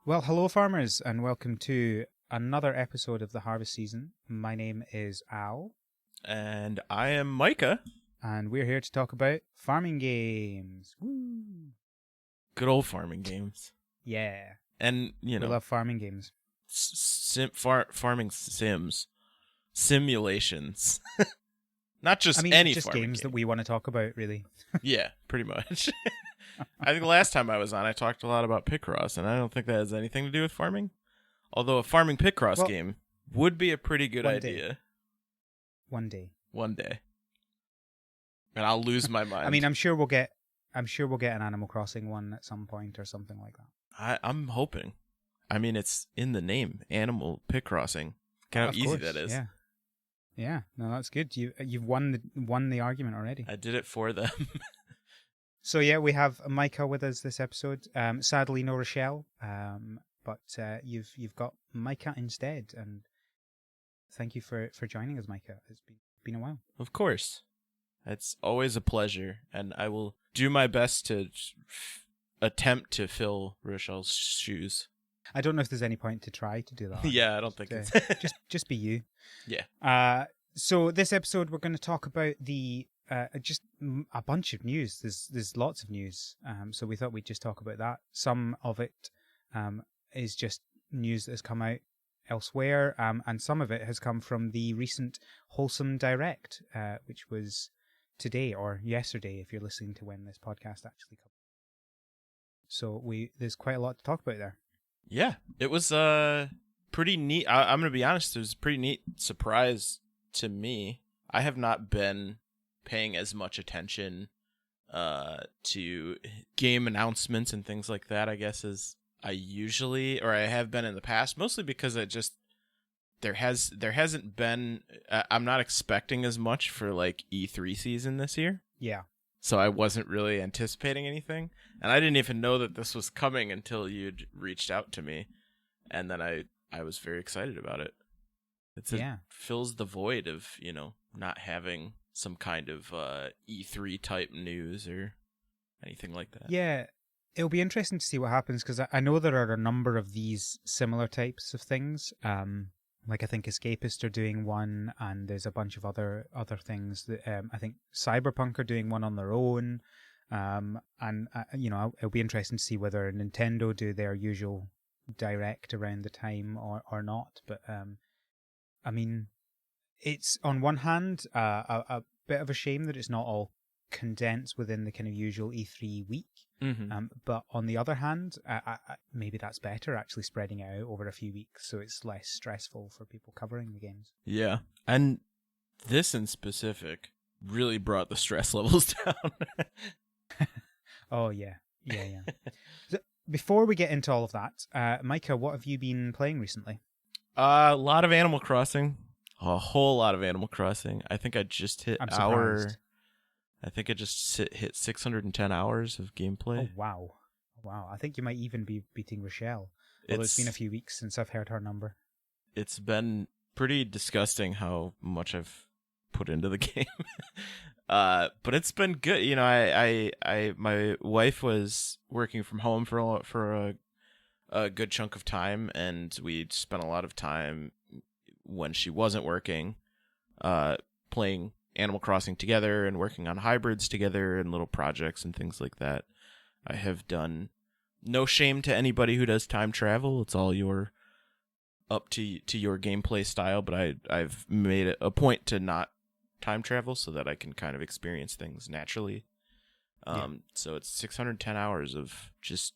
Well, hello, farmers, and welcome to another episode of the harvest season. My name is Al, And I am Micah. and we're here to talk about farming games. Woo! Good old farming games. Yeah, And, we love farming games. farming sims. Simulations. Not just any just farming games game. that we want to talk about, really. Yeah, pretty much. I think the last time I was on, I talked a lot about Picross, and I don't think that has anything to do with farming. Although a farming Picross game would be a pretty good idea. One day. One day. And I'll lose my mind. I mean, I'm sure we'll get an Animal Crossing one at some point or something like that. I'm hoping. I mean, it's in the name, Animal Picrossing. Look how easy that is. Yeah. Yeah, no, that's good. You've won the argument already. I did it for them. So yeah, we have Micah with us this episode. Sadly, no Rochelle, but you've got Micah instead, and thank you for joining us, Micah. It's been a while. Of course, it's always a pleasure, and I will do my best to attempt to fill Rochelle's shoes. I don't know if there's any point to try to do that. Yeah, I don't think it's just be you. Yeah. So this episode we're going to talk about the just a bunch of news. There's lots of news. So we thought we'd just talk about that. Some of it is just news that has come out elsewhere, and some of it has come from the recent Wholesome Direct, which was today or yesterday, if you're listening to when this podcast actually comes. So there's quite a lot to talk about there. Yeah, it was pretty neat. I'm going to be honest, it was a pretty neat surprise to me. I have not been paying as much attention to game announcements and things like that, I guess, as I usually, or I have been in the past, mostly because there hasn't been, I'm not expecting as much for like E3 season this year. Yeah. So I wasn't really anticipating anything. And I didn't even know that this was coming until you'd reached out to me. And then I was very excited about it. It fills the void of, not having some kind of E3 type news or anything like that. Yeah, it'll be interesting to see what happens, because I know there are a number of these similar types of things. Like I think Escapist are doing one, and there's a bunch of other things that I think Cyberpunk are doing one on their own. And it'll be interesting to see whether Nintendo do their usual direct around the time or not. But I mean, it's on one hand a bit of a shame that it's not all condensed within the kind of usual E3 week. Mm-hmm. But on the other hand, maybe that's better, actually spreading it out over a few weeks so it's less stressful for people covering the games. Yeah, and this in specific really brought the stress levels down. Oh, yeah. So before we get into all of that, Micah, what have you been playing recently? A lot of Animal Crossing. A whole lot of Animal Crossing. I think I just hit hit 610 hours of gameplay. Oh, wow. I think you might even be beating Rochelle. Although it's been a few weeks since I've heard her number. It's been pretty disgusting how much I've put into the game. But it's been good. My wife was working from home for a good chunk of time, and we spent a lot of time when she wasn't working, playing Animal Crossing together and working on hybrids together and little projects and things like that. I have done no shame to anybody who does time travel. It's all up to your gameplay style, but I've made it a point to not time travel so that I can kind of experience things naturally. So it's 610 hours of just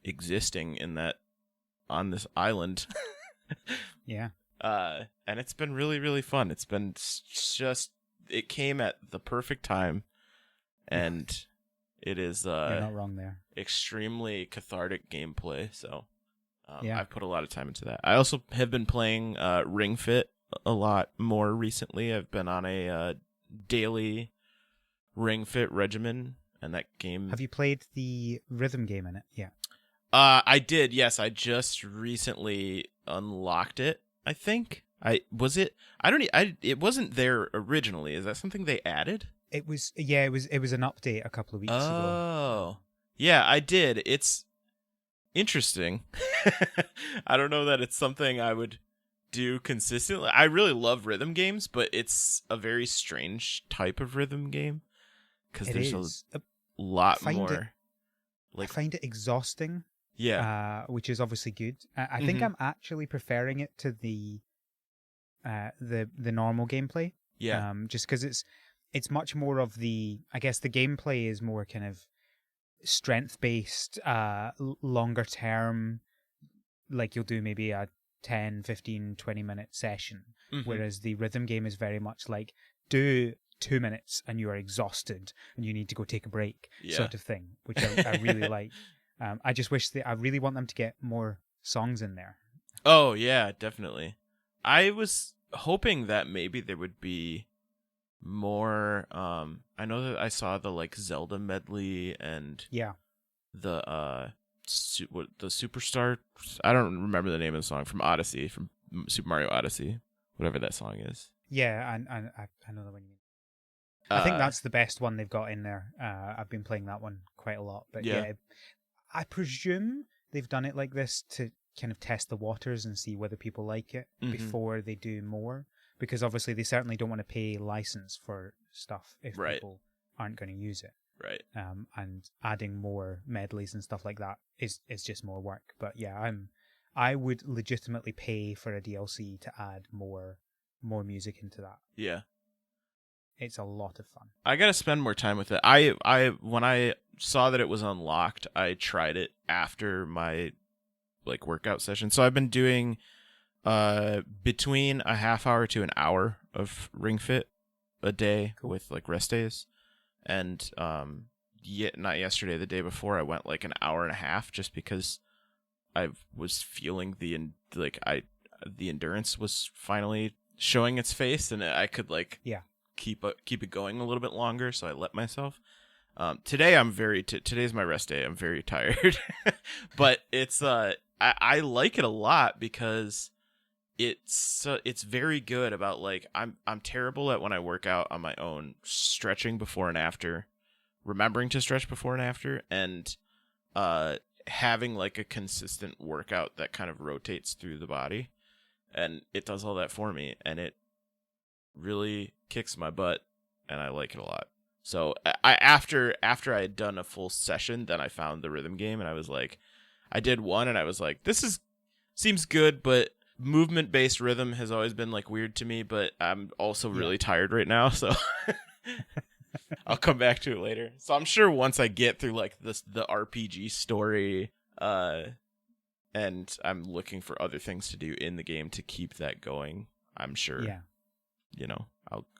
existing on this island. Yeah. And it's been really, really fun. It's been it came at the perfect time, and it is you're not wrong there. Extremely cathartic gameplay. So I've put a lot of time into that. I also have been playing Ring Fit a lot more recently. I've been on a daily Ring Fit regimen, and that game. Have you played the rhythm game in it? Yeah. I did. Yes, I just recently unlocked it. I think it wasn't there originally. Is that something they added? It was an update a couple of weeks ago. Oh. Yeah, I did. interesting. I don't know that it's something I would do consistently. I really love rhythm games, but it's a very strange type of rhythm game because It there's is. a lot Find it. more. I Like, find it exhausting. yeah. Which is obviously good. I think I'm actually preferring it to the normal gameplay. Yeah. Just because it's much more of the, I guess the gameplay is more kind of strength based, longer term. Like you'll do maybe a 10, 15, 20-minute session, whereas the rhythm game is very much like do 2 minutes and you are exhausted and you need to go take a break, sort of thing, which I really like. I just wish I really want them to get more songs in there. Oh, yeah, definitely. I was hoping that maybe there would be more. I know that I saw the like Zelda medley and Yeah. the the Superstar. I don't remember the name of the song from Odyssey, from Super Mario Odyssey, whatever that song is. Yeah, and I know the one you mean. I think that's the best one they've got in there. I've been playing that one quite a lot, but yeah, I presume they've done it like this to kind of test the waters and see whether people like it before they do more, because obviously they certainly don't want to pay license for stuff if people aren't going to use it. Right. And adding more medleys and stuff like that is just more work. But yeah, I would legitimately pay for a DLC to add more music into that. Yeah. It's a lot of fun. I gotta spend more time with it. I when I saw that it was unlocked, I tried it after my like workout session. So I've been doing between a half hour to an hour of Ring Fit a day with like rest days. And not yesterday, the day before, I went like an hour and a half just because I was feeling the endurance was finally showing its face, and I could like keep it going a little bit longer. So I let myself. Today today's my rest day. I'm very tired, but it's I like it a lot because it's very good about like I'm terrible at when I work out on my own, stretching before and after, remembering to stretch before and after, and having like a consistent workout that kind of rotates through the body, and it does all that for me, and it really kicks my butt, and I like it a lot. So after I had done a full session, then I found the rhythm game, and I was like, I did one, and I was like, seems good, but movement-based rhythm has always been like weird to me, but I'm also really tired right now, so I'll come back to it later. So I'm sure once I get through like the RPG story, and I'm looking for other things to do in the game to keep that going, I'm sure,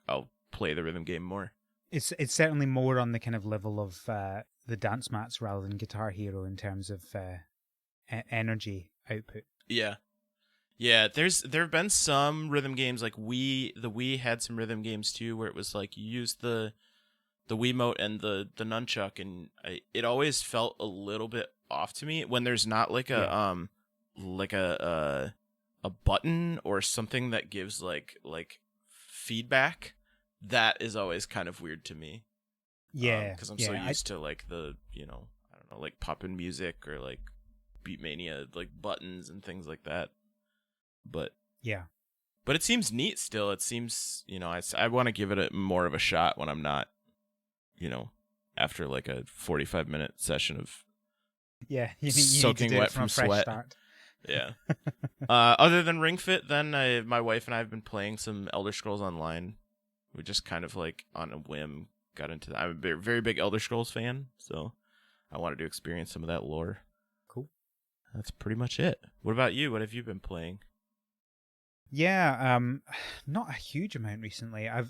I'll play the rhythm game more. It's certainly more on the kind of level of the dance mats rather than Guitar Hero in terms of energy output. Yeah. Yeah, there have been some rhythm games like the Wii had some rhythm games too, where it was like you used the Wiimote and the nunchuck, and it always felt a little bit off to me when there's not like a button or something that gives like feedback. That is always kind of weird to me. Yeah, because I'm so used to like the I don't know, like poppin' music or like Beatmania like buttons and things like that. But it seems neat still. It seems, I want to give it more of a shot when I'm not, after like a 45-minute session of soaking wet from sweat. Start. Yeah. Other than Ring Fit, then my wife and I have been playing some Elder Scrolls Online. We just kind of like on a whim got into that. I'm a very big Elder Scrolls fan, so I wanted to experience some of that lore. Cool. That's pretty much it. What about you? What have you been playing? Yeah, not a huge amount recently. I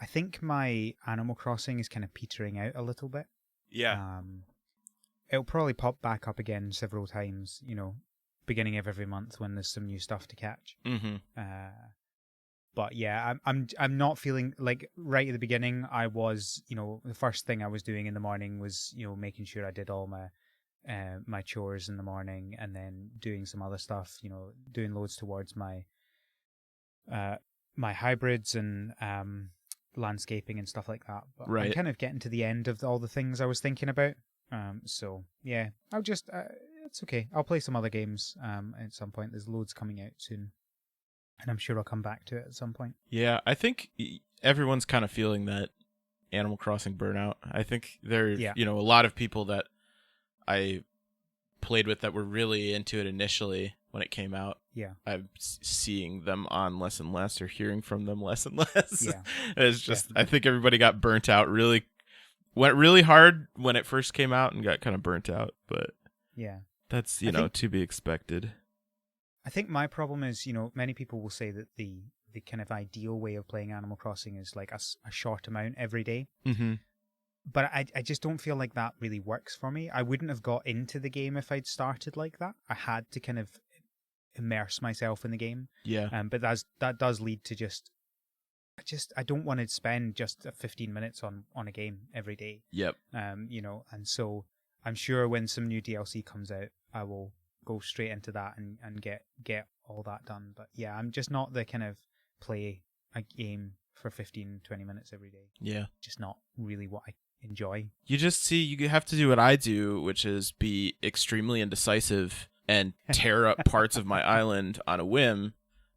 think my Animal Crossing is kind of petering out a little bit. Yeah. It'll probably pop back up again several times, beginning of every month when there's some new stuff to catch. Mm-hmm. But yeah, I'm not feeling like right at the beginning. I was, the first thing I was doing in the morning was, making sure I did all my chores in the morning, and then doing some other stuff, doing loads towards my hybrids and landscaping and stuff like that. But I'm kind of getting to the end of all the things I was thinking about. So yeah, I'll just That's okay. I'll play some other games at some point. There's loads coming out soon, and I'm sure I'll come back to it at some point. Yeah, I think everyone's kind of feeling that Animal Crossing burnout. I think there, a lot of people that I played with that were really into it initially when it came out. Yeah, I'm seeing them on less and less, or hearing from them less and less. Yeah, It's just, I think everybody got burnt out. Went really hard when it first came out and got kind of burnt out. But yeah, that's to be expected. I think my problem is, many people will say that the kind of ideal way of playing Animal Crossing is like a short amount every day. Mm-hmm. But I just don't feel like that really works for me. I wouldn't have got into the game if I'd started like that. I had to kind of immerse myself in the game. Yeah. But that does lead to I don't want to spend just 15 minutes on a game every day. Yep. And so I'm sure when some new DLC comes out, I will go straight into that and get all that done. But yeah, I'm just not the kind of play a game for 15, 20 minutes every day. Yeah. Just not really what I enjoy. You have to do what I do, which is be extremely indecisive and tear up parts of my island on a whim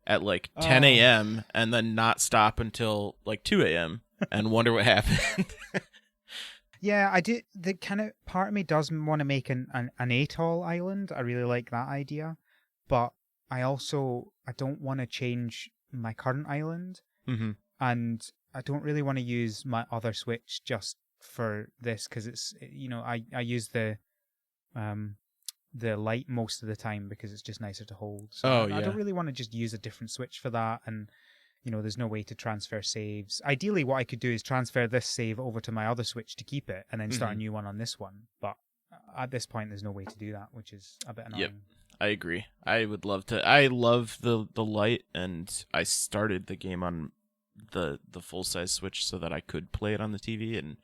at like 10 a.m. and then not stop until like 2 a.m. and wonder what happened. Yeah, I did. The kind of part of me does want to make an atoll island. I really like that idea, but I don't want to change my current island, mm-hmm. and I don't really want to use my other Switch just for this because it's I use the light most of the time because it's just nicer to hold. So I don't really want to just use a different Switch for that, and there's no way to transfer saves. Ideally, what I could do is transfer this save over to my other Switch to keep it, and then start a new one on this one. But at this point, there's no way to do that, which is a bit annoying. Yep, I agree. I would love to. I love the light, and I started the game on the full size Switch so that I could play it on the TV, and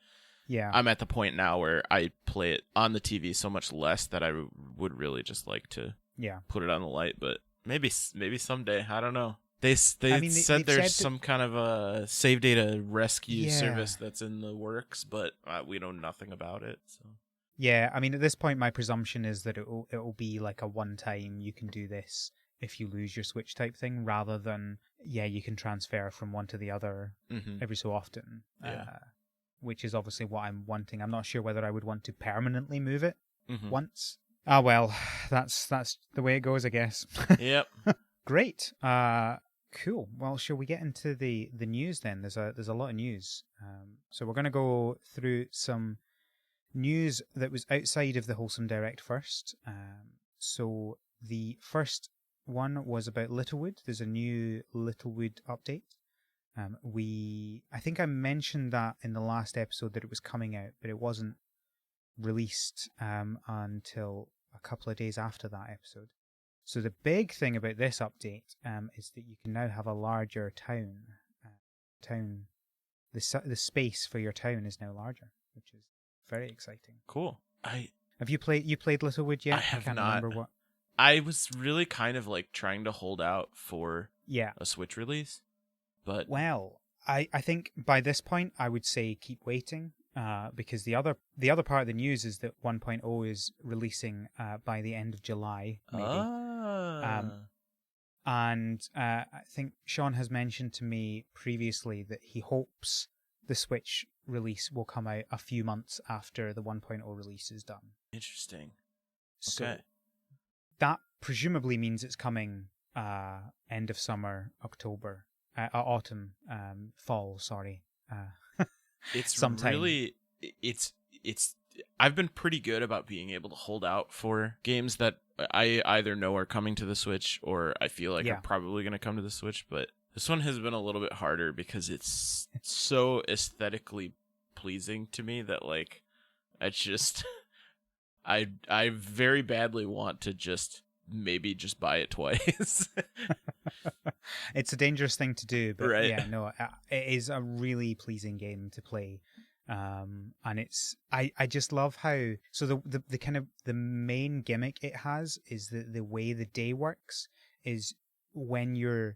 yeah, I'm at the point now where I play it on the TV so much less that I would really just like to put it on the light. But maybe someday, I don't know. They said there's some kind of a save data rescue service that's in the works, but we know nothing about it. So yeah, I mean, at this point, my presumption is that it'll be like a one-time you can do this if you lose your Switch type thing, rather than you can transfer from one to the other every so often. Which is obviously what I'm wanting. I'm not sure whether I would want to permanently move it once. Ah, well, that's the way it goes, I guess. Yep. Great. Cool. Well, shall we get into the news then? There's a lot of news. So we're going to go through some news that was outside of the Wholesome Direct first. So the first one was about Littlewood. There's a new Littlewood update. I think I mentioned that in the last episode that it was coming out, but it wasn't released until a couple of days after that episode. So the big thing about this update is that you can now have a larger town. The space for your town is now larger, which is very exciting. Cool. Have you played Littlewood yet? I have can't not. remember what. I was really kind of like trying to hold out for a Switch release, but I think by this point I would say keep waiting. Because the other part of the news is that 1.0 is releasing by the end of July, maybe. And I think Sean has mentioned to me previously that he hopes the Switch release will come out a few months after the 1.0 release is done. Interesting. So okay. That presumably means it's coming end of summer, October, autumn, fall. Sorry. It's sometime. Really, it's I've been pretty good about being able to hold out for games that I either know are coming to the Switch or I feel like are probably going to come to the Switch, but this one has been a little bit harder because it's so aesthetically pleasing to me that like I very badly want to maybe just buy it twice. It's a dangerous thing to do, but right. Yeah, no, it is a really pleasing game to play. And it's I just love how the kind of the main gimmick it has is the way the day works is when you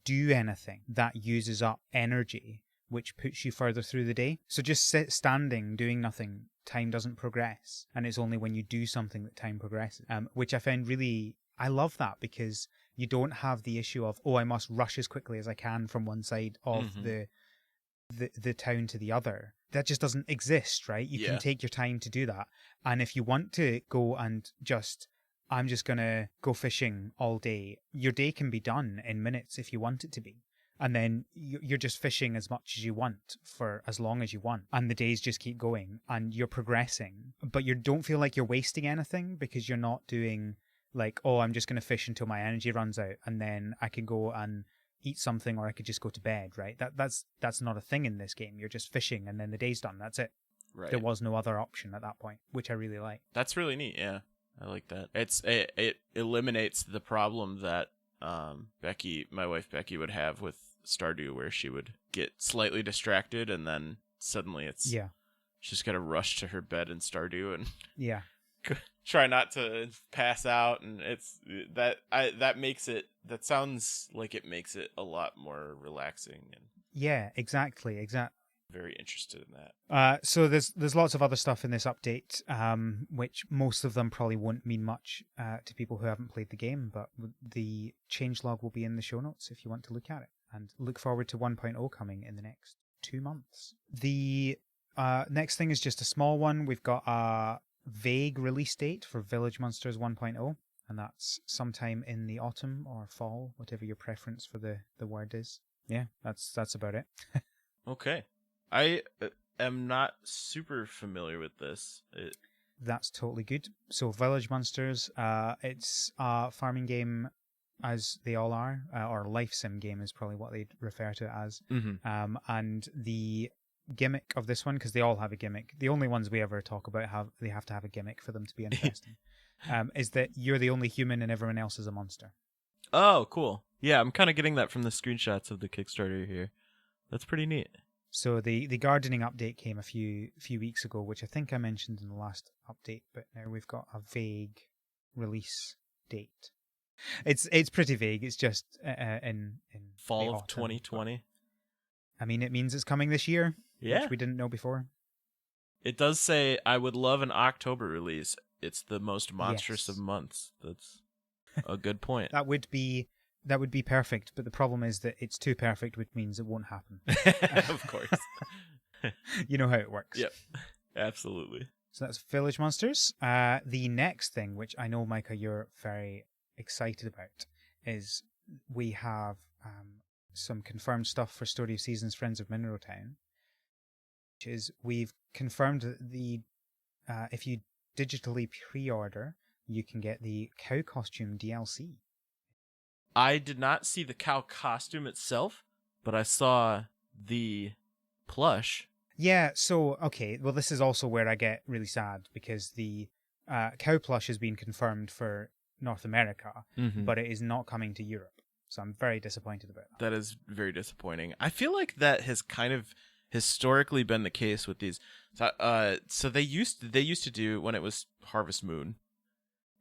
do anything that uses up energy, which puts you further through the day. So just standing doing nothing time doesn't progress, and it's only when you do something that time progresses, which I found really, I love that, because you don't have the issue of, oh, I must rush as quickly as I can from one side of the town to the other. That just doesn't exist, right? You can take your time to do that, and if you want to go and I'm just gonna go fishing all day, your day can be done in minutes if you want it to be. And then you're just fishing as much as you want for as long as you want. And the days just keep going and you're progressing. But you don't feel like you're wasting anything, because you're not doing like, oh, I'm just going to fish until my energy runs out and then I can go and eat something, or I could just go to bed, right? That's not a thing in this game. You're just fishing and then the day's done. That's it. Right. There was no other option at that point, which I really like. That's really neat, yeah. I like that. It eliminates the problem that Becky, my wife Becky, would have with Stardew, where she would get slightly distracted and then suddenly she's just got to rush to her bed in Stardew and try not to pass out, and that sounds like it makes it a lot more relaxing. And exactly. Very interested in that. So there's lots of other stuff in this update, which most of them probably won't mean much to people who haven't played the game, but the changelog will be in the show notes if you want to look at it. And look forward to 1.0 coming in the next 2 months. The next thing is just a small one. We've got a vague release date for Village Monsters 1.0, and that's sometime in the autumn or fall, whatever your preference for the word is. Yeah, that's about it. Okay. I am not super familiar with this. That's totally good. So Village Monsters, it's a farming game, as they all are, or life sim game is probably what they'd refer to it as. Mm-hmm. And the gimmick of this one, because they all have a gimmick, the only ones we ever talk about have to have a gimmick for them to be interesting, is that you're the only human and everyone else is a monster. Oh, cool. Yeah, I'm kind of getting that from the screenshots of the Kickstarter here. That's pretty neat. So the gardening update came a few weeks ago, which I think I mentioned in the last update, but now we've got a vague release date. It's pretty vague. It's just in fall of 2020. I mean, it means it's coming this year, which we didn't know before. It does say, I would love an October release. It's the most monstrous of months. That's a good point. That would be perfect, but the problem is that it's too perfect, which means it won't happen. Of course. You know how it works. Yep, absolutely. So that's Village Monsters. The next thing, which I know, Micah, you're very excited about, is we have some confirmed stuff for Story of Seasons Friends of Mineral Town, which is, we've confirmed that if you digitally pre-order, you can get the cow costume DLC. I did not see the cow costume itself, but I saw the plush. Yeah, so, okay, well, this is also where I get really sad, because the cow plush has been confirmed for North America, but it is not coming to Europe. So I'm very disappointed about that. That is very disappointing. I feel like that has kind of historically been the case with these. So they used to do, when it was Harvest Moon,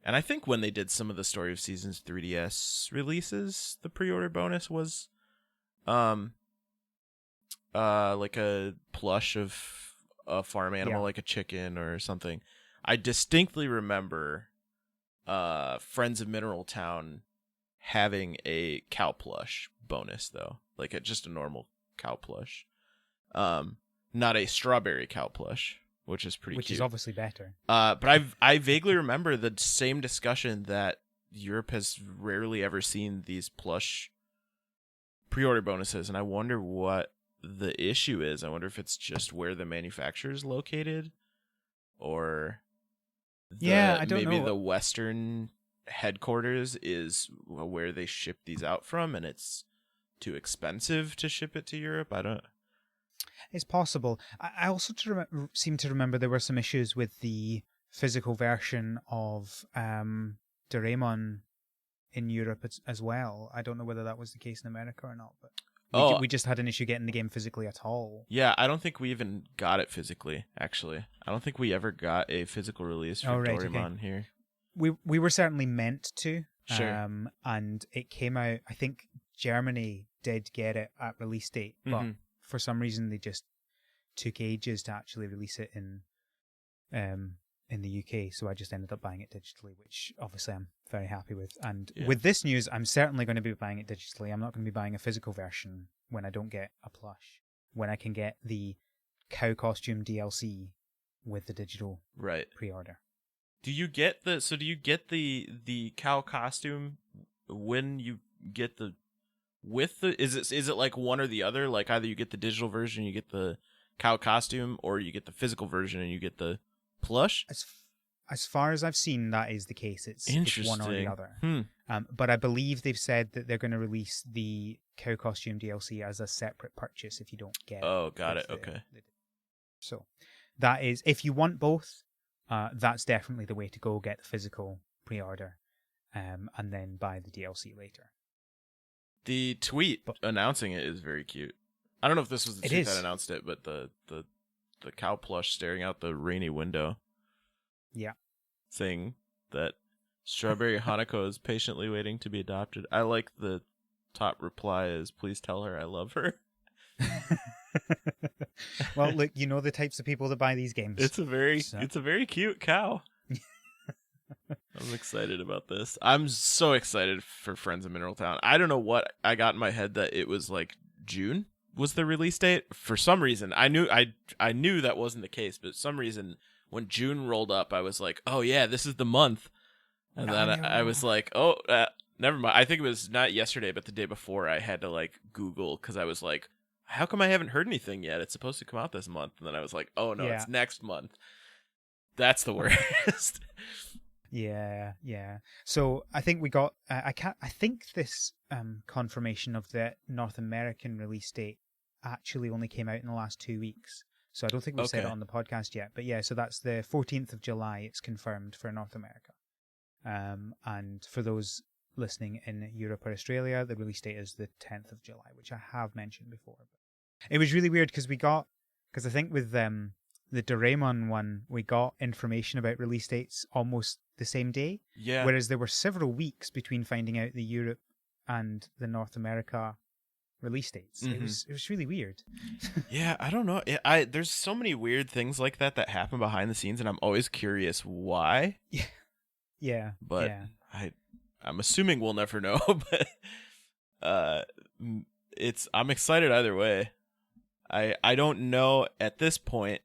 and I think when they did some of the Story of Seasons 3DS releases, the pre-order bonus was like a plush of a farm animal, like a chicken or something. I distinctly remember Friends of Mineral Town having a cow plush bonus, though, like just a normal cow plush, not a strawberry cow plush, which is pretty cute. Which is obviously better. But I vaguely remember the same discussion that Europe has rarely ever seen these plush pre-order bonuses, and I wonder what the issue is. I wonder if it's just where the manufacturer is located, or I don't know. Maybe the Western headquarters is where they ship these out from, and it's too expensive to ship it to Europe. I don't. It's possible. I also seem to remember there were some issues with the physical version of Doraemon in Europe as well. I don't know whether that was the case in America or not, but we just had an issue getting the game physically at all. Yeah, I don't think we even got it physically, actually. I don't think we ever got a physical release for Doraemon here. We were certainly meant to. Sure. And it came out, I think Germany did get it at release date, but for some reason they just took ages to actually release it in in the UK, so I just ended up buying it digitally, which obviously I'm very happy with. And Yeah. with this news, I'm certainly going to be buying it digitally. I'm not going to be buying a physical version when I don't get a plush, when I can get the cow costume DLC with the digital pre-order. Do you get the cow costume when you get the with the is it like one or the other? Like either you get the digital version, you get the cow costume, or you get the physical version and you get the plush? As far as I've seen, that is the case. It's one or the other. But I believe they've said that they're going to release the cow costume DLC as a separate purchase if you don't get it. Oh, got it. Okay. So that is, if you want both, that's definitely the way to go. Get the physical pre-order, and then buy the DLC later. The tweet announcing it is very cute. I don't know if this was the tweet that announced it, but the cow plush staring out the rainy window. Yeah. Saying that Strawberry Hanako is patiently waiting to be adopted. I like the top reply is, please tell her I love her. Well, look, you know the types of people that buy these games. It's a very cute cow. I'm excited about this. I'm so excited for Friends of Mineral Town. I don't know what I got in my head that it was like June was the release date. For some reason, I knew that wasn't the case, but for some reason when June rolled up, I was like, "Oh yeah, this is the month." And then I was like, "Oh, never mind." I think it was not yesterday, but the day before. I had to like Google because I was like, "How come I haven't heard anything yet? It's supposed to come out this month." And then I was like, "Oh no, it's next month." That's the worst. Yeah. So I think we got. I think this confirmation of the North American release date actually only came out in the last 2 weeks. So I don't think we've said it on the podcast yet. But yeah, so that's the 14th of July. It's confirmed for North America. And for those listening in Europe or Australia, the release date is the 10th of July, which I have mentioned before. It was really weird because I think with the Doraemon one, we got information about release dates almost the same day. Yeah. Whereas there were several weeks between finding out the Europe and the North America release dates. Mm-hmm. It was really weird. Yeah, I don't know. There's so many weird things like that happen behind the scenes, and I'm always curious why. Yeah. But I'm assuming we'll never know. But I'm excited either way. I don't know at this point.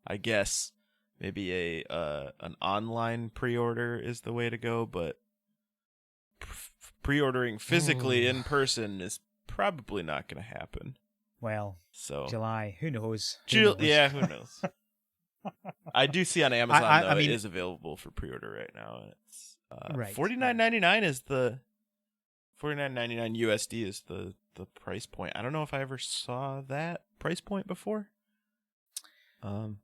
I guess maybe an online pre-order is the way to go, but pre-ordering physically in person is probably not going to happen. Well, so July, who knows? Yeah, who knows? I do see on Amazon it is available for pre-order right now. It's $49.99 is the $49.99 USD is the price point. I don't know if I ever saw that price point before.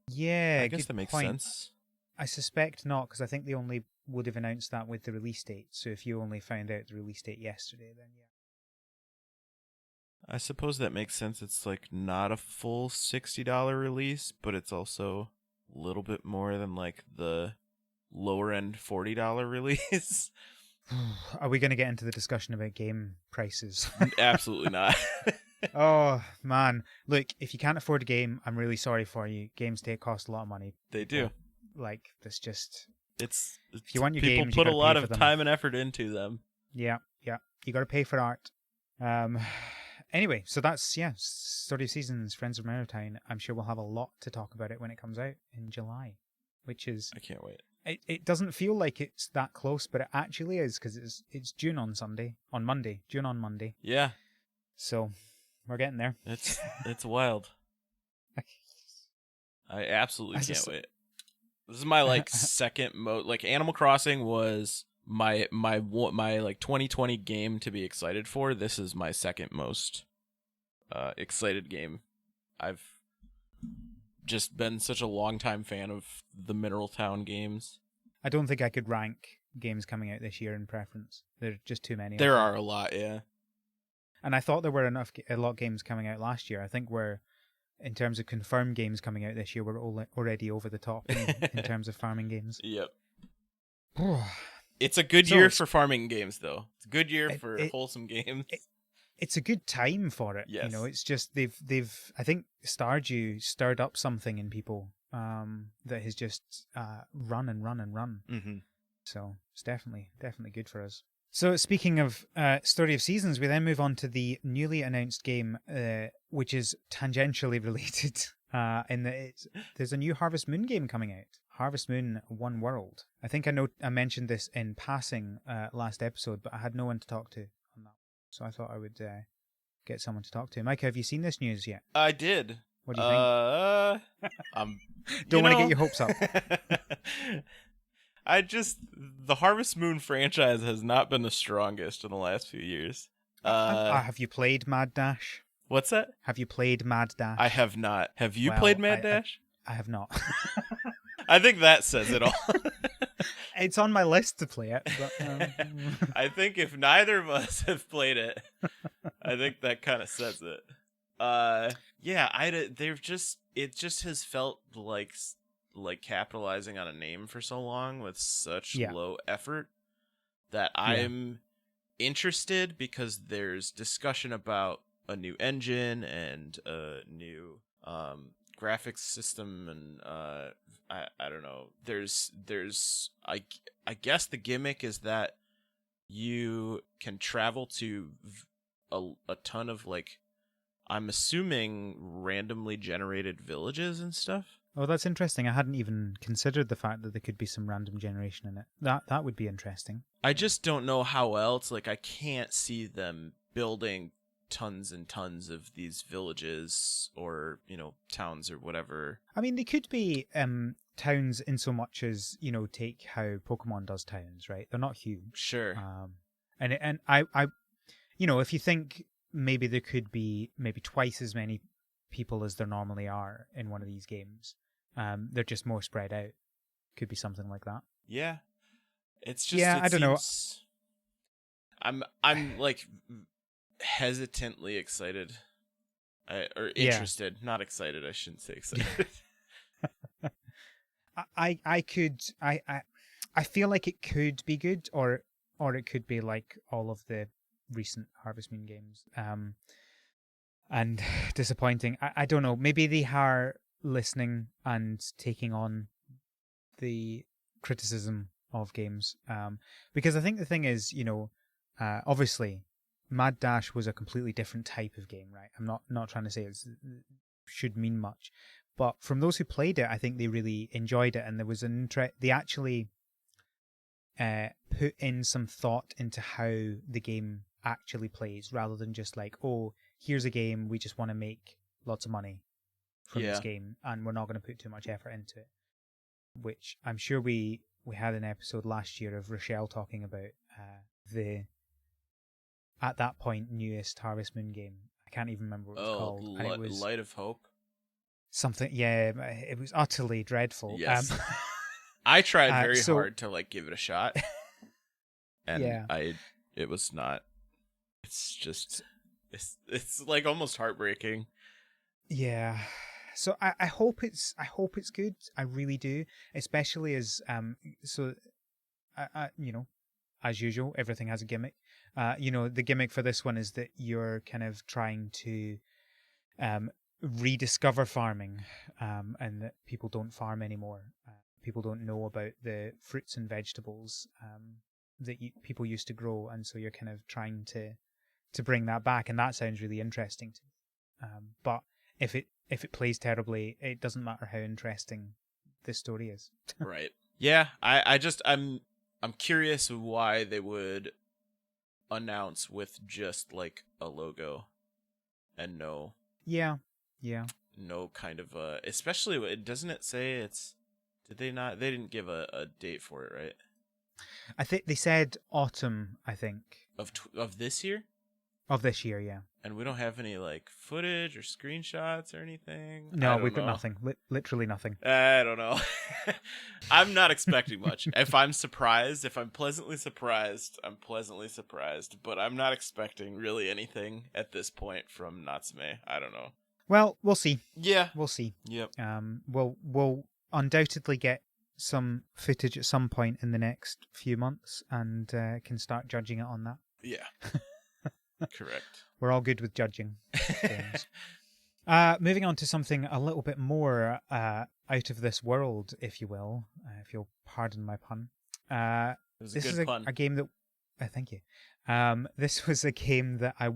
Yeah, I guess that makes sense. I suspect not, because I think they only would have announced that with the release date. So if you only found out the release date yesterday, then yeah. I suppose that makes sense. It's like not a full $60 release, but it's also a little bit more than like the lower end $40 release. Are we going to get into the discussion about game prices? Absolutely not. Oh, man. Look, if you can't afford a game, I'm really sorry for you. Games cost a lot of money. They do. Like, that's just... It's if you want your people games, put a lot of time and effort into them. Yeah. You got to pay for art. Anyway, so that's, Story of Seasons, Friends of Mineral Town. I'm sure we'll have a lot to talk about it when it comes out in July, which is... I can't wait. It doesn't feel like it's that close, but it actually is, because it's June on Monday. June on Monday. Yeah. So, we're getting there. It's wild. I absolutely can't wait. This is my second Animal Crossing was my like 2020 game to be excited for. This is my second most excited game. I've just been such a long-time fan of the Mineral Town games. I don't think I could rank games coming out this year in preference. There are just too many. There are a lot, yeah. And I thought there were a lot of games coming out last year. I think in terms of confirmed games coming out this year, we're already over the top in terms of farming games. Yep. It's a good year for farming games, though. It's a good year for wholesome games. It's a good time for it. Yes. It's just they've I think Stardew stirred up something in people that has just run and run and run. Mm-hmm. So it's definitely good for us. So speaking of Story of Seasons, we then move on to the newly announced game, which is tangentially related. In that there's a new Harvest Moon game coming out. Harvest Moon One World. I think I mentioned this in passing last episode, but I had no one to talk to on that. So I thought I would get someone to talk to. Micah, have you seen this news yet? I did. What do you think? Don't want to get your hopes up. The Harvest Moon franchise has not been the strongest in the last few years. Have you played Mad Dash? What's that? Have you played Mad Dash? I have not. Have you played Mad Dash? I have not. I think that says it all. It's on my list to play it. But, I think if neither of us have played it, I think that kind of says it. It just has felt like capitalizing on a name for so long with such low effort that I'm interested, because there's discussion about a new engine and a new graphics system, and I don't know. I guess the gimmick is that you can travel to a ton of, like, I'm assuming randomly generated villages and stuff. Oh, that's interesting. I hadn't even considered the fact that there could be some random generation in it. That would be interesting. I just don't know how else. Like, I can't see them building tons and tons of these villages or, towns or whatever. I mean, they could be towns in so much as, take how Pokemon does towns, right? They're not huge. Sure. And I if you think maybe there could be maybe twice as many people as there normally are in one of these games. They're just more spread out. Could be something like that. Yeah. It's just, I don't know. I'm like hesitantly excited. Or interested, not excited. I shouldn't say excited. I feel like it could be good, or it could be like all of the recent Harvest Moon games. And disappointing. I don't know. Maybe they are listening and taking on the criticism of games. Because I think the thing is, obviously, Mad Dash was a completely different type of game, right? I'm not trying to say it should mean much, but from those who played it, I think they really enjoyed it, and there was an interest. They actually put in some thought into how the game actually plays, rather than just like, oh, here's a game, we just want to make lots of money from this game, and we're not going to put too much effort into it. Which I'm sure we had an episode last year of Rochelle talking about the, at that point, newest Harvest Moon game. I can't even remember what it was called. And it was Light of Hope? Something, yeah, it was utterly dreadful. Yes. I tried very hard to like give it a shot. And it was not. It's just, it's like almost heartbreaking. Yeah. So I hope it's good. I really do. Especially as as usual, everything has a gimmick. The gimmick for this one is that you're kind of trying to rediscover farming, and that people don't farm anymore. People don't know about the fruits and vegetables that people used to grow, and so you're kind of trying to bring that back, and that sounds really interesting to me. But if it plays terribly, it doesn't matter how interesting this story is. Right. Yeah. I'm curious why they would announce with just like a logo and no. Yeah. No kind of especially, doesn't it say it's, did they not, they didn't give a date for it, right? I think they said autumn, I think. Of this year? Of this year, yeah. And we don't have any like footage or screenshots or anything? No, we've got nothing. Literally nothing. I don't know. I'm not expecting much. If I'm pleasantly surprised, I'm pleasantly surprised. But I'm not expecting really anything at this point from Natsume. I don't know. Well, we'll see. Yeah. We'll see. Yep. We'll undoubtedly get some footage at some point in the next few months, and can start judging it on that. Yeah. Correct. We're all good with judging things. Moving on to something a little bit more out of this world, if you will, if you'll pardon my pun. It was This a is good pun. a game that. Thank you. This was a game that I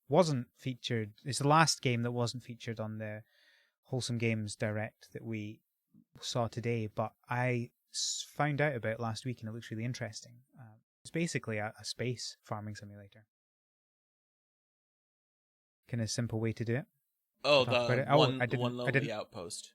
wasn't featured. It's the last game that wasn't featured on the Wholesome Games Direct that we saw today, but I found out about it last week and it looks really interesting. It's basically a space farming simulator. Kind of simple way to do it. Oh, The Lonely Outpost.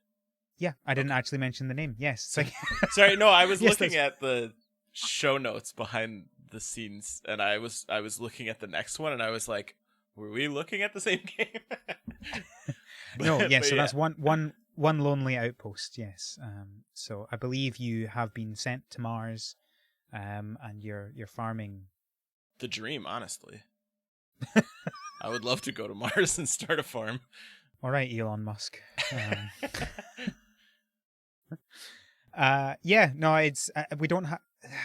Yeah, I didn't actually mention the name. Yes, it's like Sorry, no, I was Yes, looking at the show notes behind the scenes, and I was looking at the next one, and I was like, "Were we looking at the same game?" No, yes. So yeah. that's one Lonely Outpost. Yes. So I believe you have been sent to Mars, and you're farming. The dream, honestly. I would love to go to Mars and start a farm. All right, Elon Musk. Yeah, no, it's we don't have.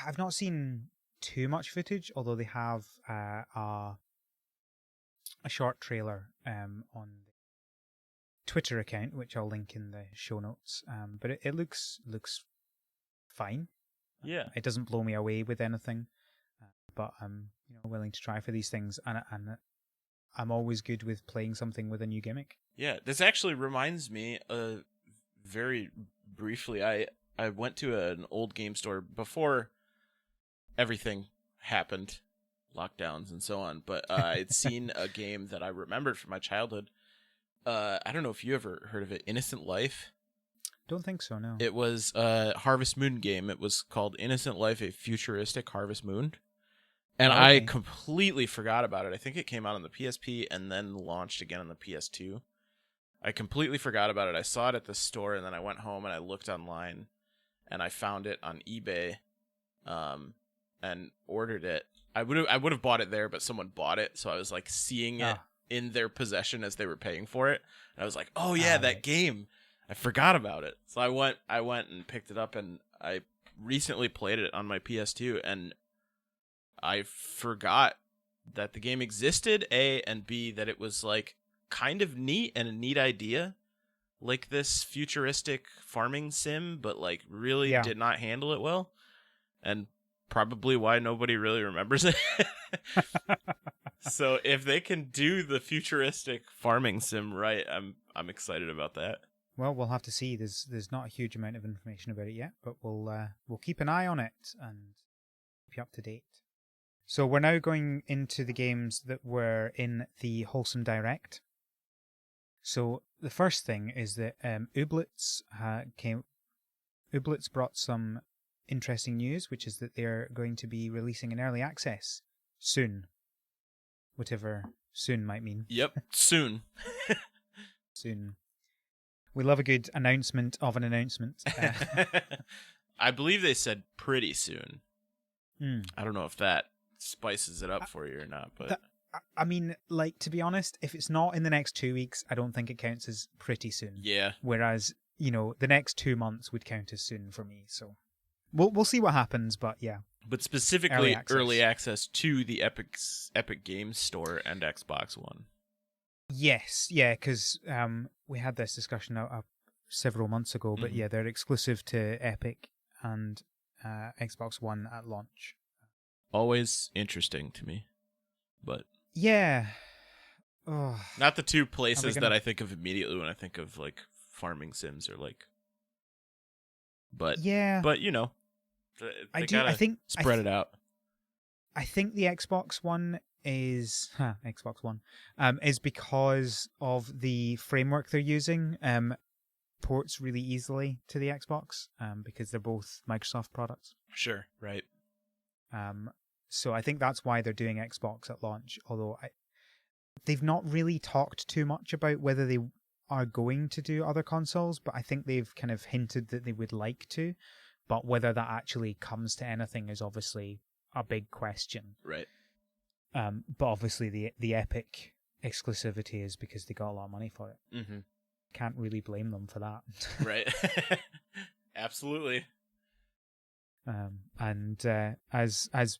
I've not seen too much footage, although they have a short trailer on the Twitter account, which I'll link in the show notes. But it looks fine. Yeah, it doesn't blow me away with anything, but I'm willing to try for these things, and I'm always good with playing something with a new gimmick. Yeah, this actually reminds me, very briefly, I went to an old game store before everything happened, lockdowns and so on, but I'd seen a game that I remembered from my childhood. I don't know if you ever heard of it, Innocent Life. Don't think so, no. It was a Harvest Moon game. It was called Innocent Life, a futuristic Harvest Moon. And Okay. I completely forgot about it. I think it came out on the PSP and then launched again on the PS2. I completely forgot about it. I saw it at the store, and then I went home and I looked online, and I found it on eBay, and ordered it. I would have bought it there, but someone bought it, so I was like seeing it in their possession as they were paying for it. And I was like, "Oh yeah, that game! I forgot about it." So I went and picked it up, and I recently played it on my PS2, and I forgot that the game existed, A, and B, that it was like kind of neat and a neat idea, like this futuristic farming sim, but like really did not handle it well, and probably why nobody really remembers it. So if they can do the futuristic farming sim right, I'm excited about that. Well, we'll have to see. There's not a huge amount of information about it yet, but we'll keep an eye on it and keep you up to date. So we're now going into the games that were in the Wholesome Direct. So the first thing is that Ooblets Ooblets brought some interesting news, which is that they're going to be releasing an early access soon. Whatever soon might mean. Yep, soon. Soon. We love a good announcement of an announcement. I believe they said pretty soon. Mm. I don't know if that spices it up for you or not, but I mean, like, to be honest, if it's not in the next 2 weeks, I don't think it counts as pretty soon. Yeah. Whereas, the next 2 months would count as soon for me. So we'll see what happens, but yeah. But specifically early access to the Epic Games Store and Xbox One. Yes, yeah, because we had this discussion several months ago, but yeah, they're exclusive to Epic and Xbox One at launch. Always interesting to me, but yeah, not the two places that I think of immediately when I think of like farming sims or like. But yeah, but I think spread it out. I think the Xbox One is because of the framework they're using. Ports really easily to the Xbox because they're both Microsoft products. Sure, right. So I think that's why they're doing Xbox at launch, although they've not really talked too much about whether they are going to do other consoles, but I think they've kind of hinted that they would like to, but whether that actually comes to anything is obviously a big question. Right. But obviously the Epic exclusivity is because they got a lot of money for it. Mm-hmm. Can't really blame them for that. Right. Absolutely. And as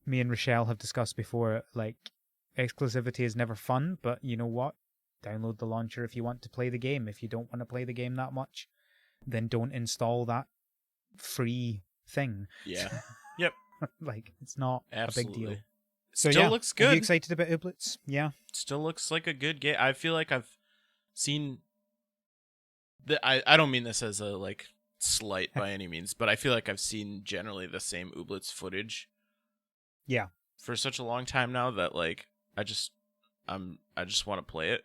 me and Rochelle have discussed before, like, exclusivity is never fun, but you know what? download the launcher if you want to play the game. If you don't want to play the game that much, then don't install that free thing. Yeah. Yep. Like, it's not Absolutely. a big deal. So Still yeah, looks are good. you excited about Ooblets? Yeah. Still looks like a good game. I feel like I've seen I don't mean this as a like slight by any means, but I feel like I've seen generally the same Ooblets footage. Yeah. For such a long time now that like I just want to play it.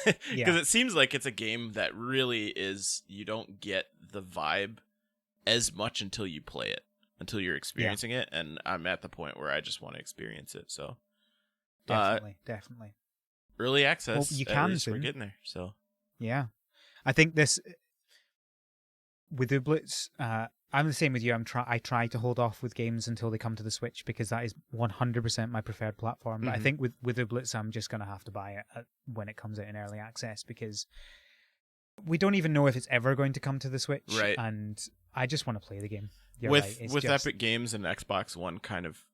Because it seems like it's a game that really is, you don't get the vibe as much until you play it, until you're experiencing it, and I'm at the point where I just want to experience it. So definitely early access, well, you can we're getting there. So yeah, I think this with Ooblets, I'm the same with you. I try to hold off with games until they come to the Switch because that is 100% my preferred platform. But I think with Ooblets, I'm just going to have to buy it when it comes out in early access because we don't even know if it's ever going to come to the Switch. Right. And I just want to play the game. With Epic Games and Xbox One kind of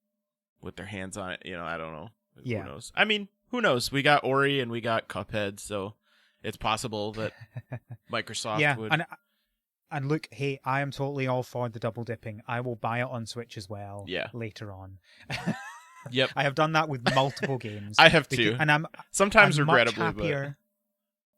with their hands on it, I don't know. Yeah. Who knows? I mean, who knows? We got Ori and we got Cuphead, so it's possible that Microsoft would... And look, hey, I am totally all for the double dipping. I will buy it on Switch as well later on. Yep. I have done that with multiple games. I have too. And I'm sometimes I'm regrettably, much happier,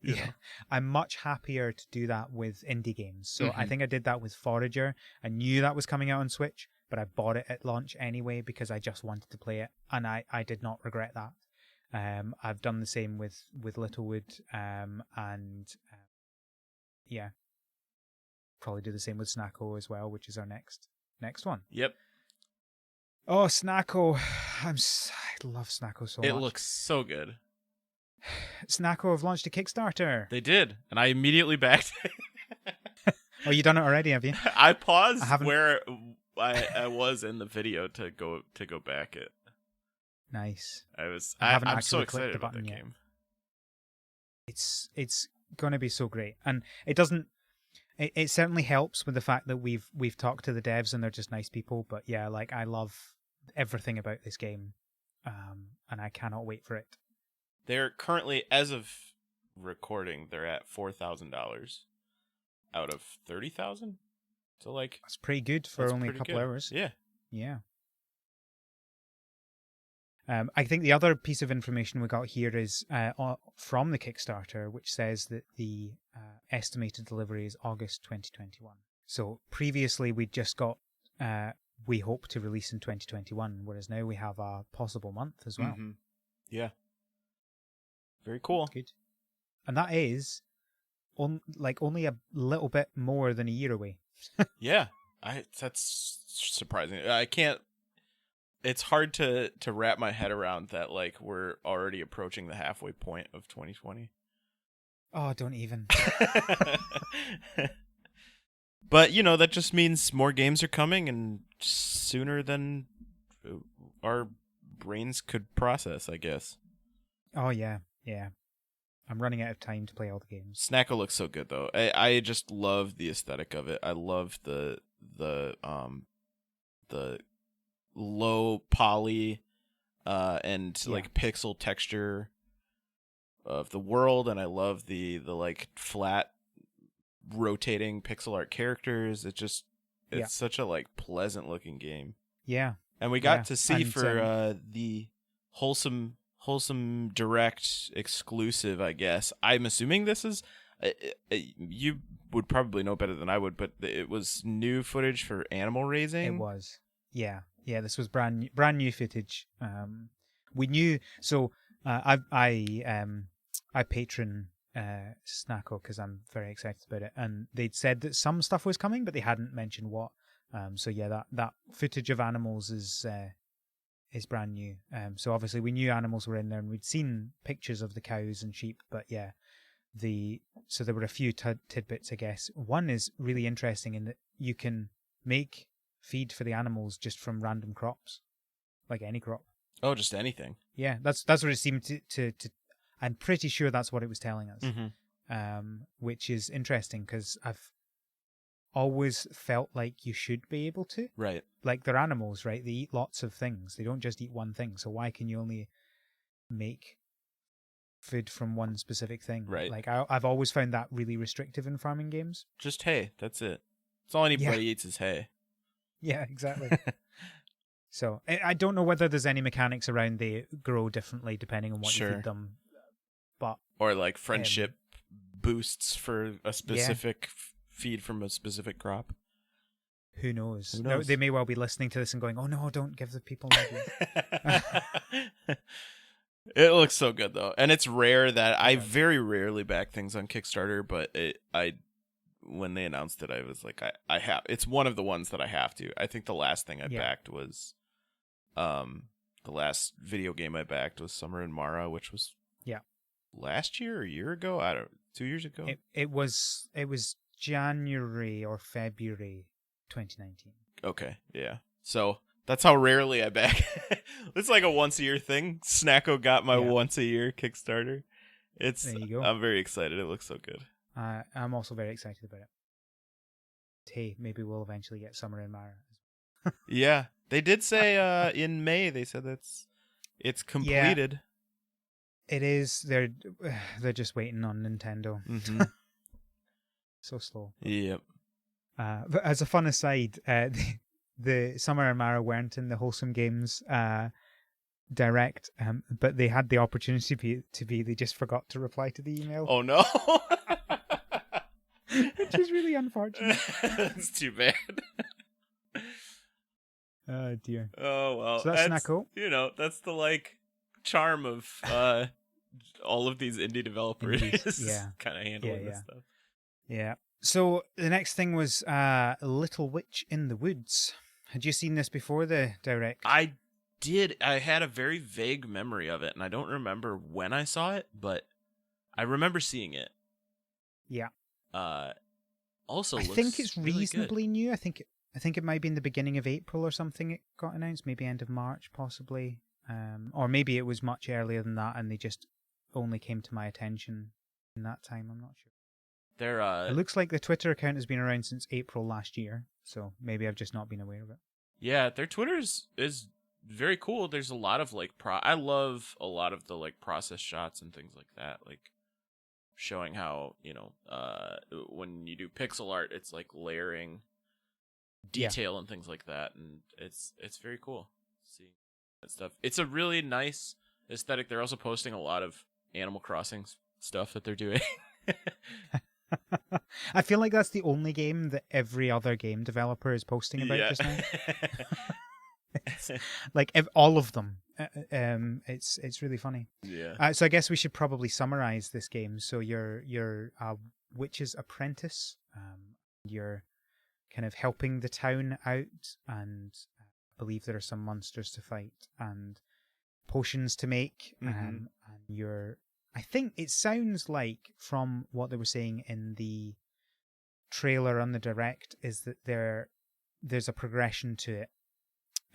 but I'm much happier to do that with indie games. So I think I did that with Forager. I knew that was coming out on Switch, but I bought it at launch anyway because I just wanted to play it, and I did not regret that. I've done the same with Littlewood, and yeah. Probably do the same with Snacko as well, which is our next one. Yep. Oh, Snacko. I love Snacko so much. It looks so good. Snacko have launched a Kickstarter. They did, and I immediately backed it. Oh, you done it already, have you? I paused where I was in the video to go back it. Nice. I'm so excited about that game. It's going to be so great. And it doesn't... It certainly helps with the fact that we've talked to the devs and they're just nice people. But yeah, like I love everything about this game, and I cannot wait for it. They're currently, as of recording, they're at $4,000 out of 30,000. So like that's pretty good for only a couple hours. Yeah. I think the other piece of information we got here is from the Kickstarter, which says that the estimated delivery is August 2021. So previously we just got we hope to release in 2021, whereas now we have a possible month as well. Mm-hmm. Yeah. Very cool. Good. And that is only a little bit more than a year away. Yeah. That's surprising. I can't... It's hard to wrap my head around that, like, we're already approaching the halfway point of 2020. Oh, don't even. But, that just means more games are coming and sooner than our brains could process, I guess. Oh, yeah. I'm running out of time to play all the games. Snacko looks so good, though. I just love the aesthetic of it. I love the low poly and like pixel texture of the world, and I love the like flat rotating pixel art characters. It's such a like pleasant looking game. Yeah. And we got to see the Wholesome Direct exclusive, I guess. I'm assuming this is you would probably know better than I would, but it was new footage for animal raising. It was. Yeah, this was brand new footage. We knew, so I patron Snacko because I'm very excited about it, and they'd said that some stuff was coming, but they hadn't mentioned what. So yeah, that footage of animals is brand new. So obviously we knew animals were in there, and we'd seen pictures of the cows and sheep, but yeah, so there were a few tidbits, I guess. One is really interesting in that you can make feed for the animals just from random crops, like any crop. Oh, just anything. Yeah, that's what it seemed to I'm pretty sure that's what it was telling us. Mm-hmm. Which is interesting because I've always felt like you should be able to. Right. Like they're animals, right? They eat lots of things. They don't just eat one thing. So why can you only make food from one specific thing. Right. Like I've always found that really restrictive in farming games. Just hay. That's it. That's all anybody eats is hay. Yeah, exactly. So I don't know whether there's any mechanics around they grow differently depending on what you feed them, but or like friendship boosts for a specific feed from a specific crop. Who knows? Who knows? They may well be listening to this and going, "Oh no, don't give the people ideas." It looks so good though, and it's rare that I very rarely back things on Kickstarter, but when they announced it, I was like, I have. It's one of the ones that I have to. I think the last thing I backed was, the last video game I backed was Summer in Mara, which was last year or a year ago. 2 years ago. It was January or February 2019. Okay, yeah. So that's how rarely I back. It's like a once a year thing. Snacko got my once a year Kickstarter. There you go. I'm very excited. It looks so good. I'm also very excited about it. Hey, maybe we'll eventually get Summer in Mara. Yeah, they did say in May. They said it's completed. Yeah, it is. They're just waiting on Nintendo. Mm-hmm. So slow. Yep. But as a fun aside, the Summer and Mara weren't in the Wholesome Games Direct, but they had the opportunity to be. They just forgot to reply to the email. Oh no! Which is really unfortunate. That's too bad. Oh dear. Oh well. So that's Snacko. That's the charm of all of these indie developers. Kind of handling this stuff. Yeah. So the next thing was Little Witch in the Woods. Had you seen this before the Direct? I did. I had a very vague memory of it, and I don't remember when I saw it, but I remember seeing it. Yeah. Also, I think it's reasonably new. I think it might be in the beginning of April or something. It got announced, maybe end of March, possibly, or maybe it was much earlier than that, and they just only came to my attention in that time. I'm not sure. It looks like the Twitter account has been around since April last year, so maybe I've just not been aware of it. Yeah, their Twitter is very cool. There's a lot of I love a lot of the process shots and things like that, showing how when you do pixel art, it's layering detail and things like that, and it's very cool seeing that stuff. It's a really nice aesthetic. They're also posting a lot of Animal Crossing stuff that they're doing. I feel like that's the only game that every other game developer is posting about just now. It's all of them. It's really funny. Yeah. So I guess we should probably summarize this game. So you're a witch's apprentice. You're kind of helping the town out, and I believe there are some monsters to fight and potions to make. And I think it sounds like, from what they were saying in the trailer on the Direct, is that there's a progression to it,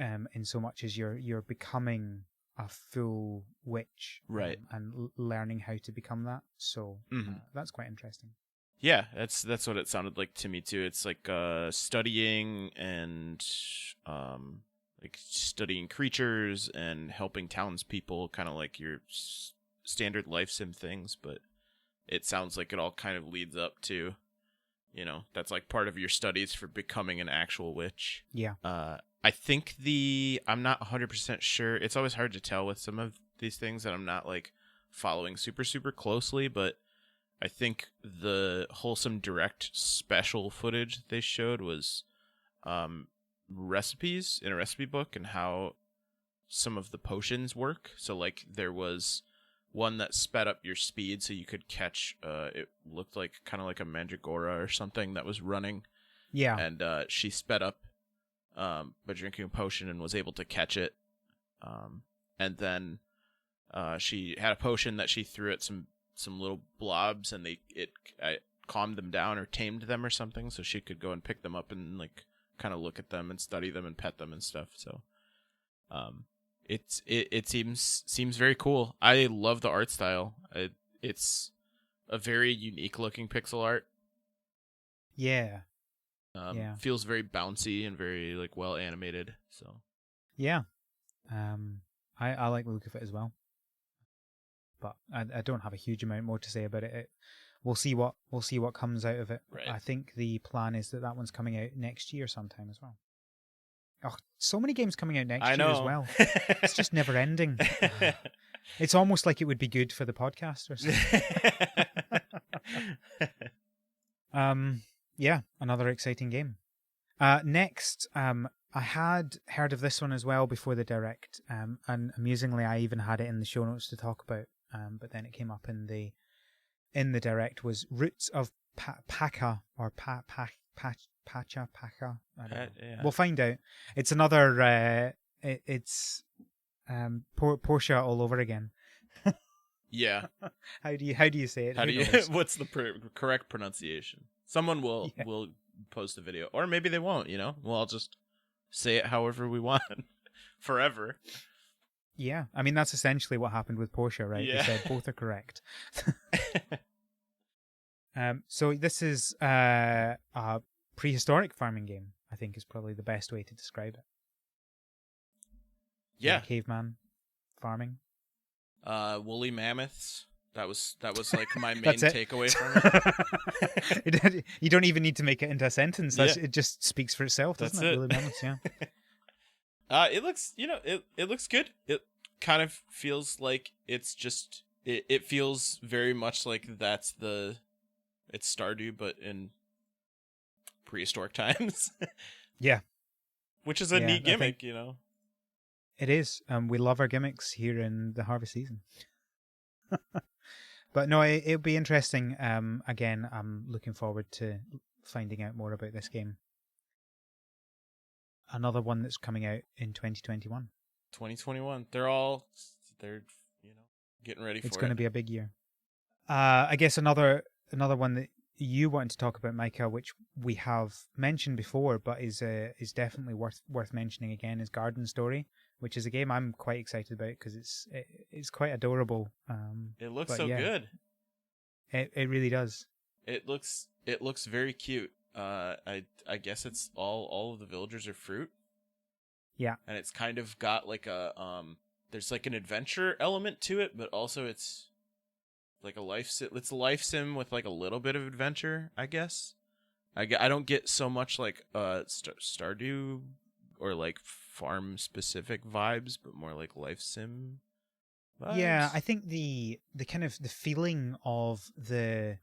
in so much as you're becoming a full witch, right, and learning how to become that. So that's quite interesting. Yeah, that's what it sounded like to me too. It's studying and studying creatures and helping townspeople, kind of like your standard life sim things, but it sounds like it all kind of leads up to, that's part of your studies for becoming an actual witch. Yeah. I think I'm not 100% sure. It's always hard to tell with some of these things that I'm not following super, super closely, but I think the Wholesome Direct special footage they showed was recipes in a recipe book and how some of the potions work. So there was one that sped up your speed so you could catch, it looked kind of like a mandragora or something that was running. Yeah. And she sped up by drinking a potion and was able to catch it. And then she had a potion that she threw at some little blobs, and it calmed them down or tamed them or something, so she could go and pick them up and kind of look at them and study them and pet them and stuff. So it seems very cool. I love the art style. It's a very unique looking pixel art. Yeah. Feels very bouncy and very well animated. So yeah, I like the look of it as well. but I don't have a huge amount more to say about it. We'll see what comes out of it. Right. I think the plan is that one's coming out next year sometime as well. Oh, so many games coming out next year as well. It's just never ending. It's almost like it would be good for the podcast or something. Yeah, another exciting game. Next, I had heard of this one as well before the Direct, and amusingly, I even had it in the show notes to talk about. But then it came up in the Direct. Was Roots of Pacha or Pacha. I don't know. Yeah. We'll find out. It's another. It's Porsche all over again. Yeah. How do you say it? What's the correct pronunciation? Someone will post a video, or maybe they won't. We'll all just say it however we want forever. Yeah, I mean that's essentially what happened with Porsche, right? Yeah. They said both are correct. So this is a prehistoric farming game. I think is probably the best way to describe it. Yeah, caveman farming. Woolly mammoths. That was like my main takeaway from it. You don't even need to make it into a sentence. It just speaks for itself, doesn't it? Woolly mammoths, yeah. It looks, it looks good. It kind of feels like it's just. It feels very much like it's Stardew, but in prehistoric times. Yeah, which is a neat gimmick, It is. We love our gimmicks here in the harvest season. But no, it'll be interesting. Again, I'm looking forward to finding out more about this game. Another one that's coming out in 2021. 2021. They're getting ready for it. It's going to be a big year. I guess another one that you wanted to talk about, Micah, which we have mentioned before, but is definitely worth mentioning again, is Garden Story, which is a game I'm quite excited about because it's quite adorable. It looks so good. It really does. It looks very cute. I guess it's all of the villagers are fruit. Yeah, and it's kind of got like a there's like an adventure element to it, but also it's like a life sim. It's a life sim with like a little bit of adventure, I guess. I don't get so much like Stardew or like farm specific vibes, but more like life sim vibes. Yeah, I think the kind of the feeling of the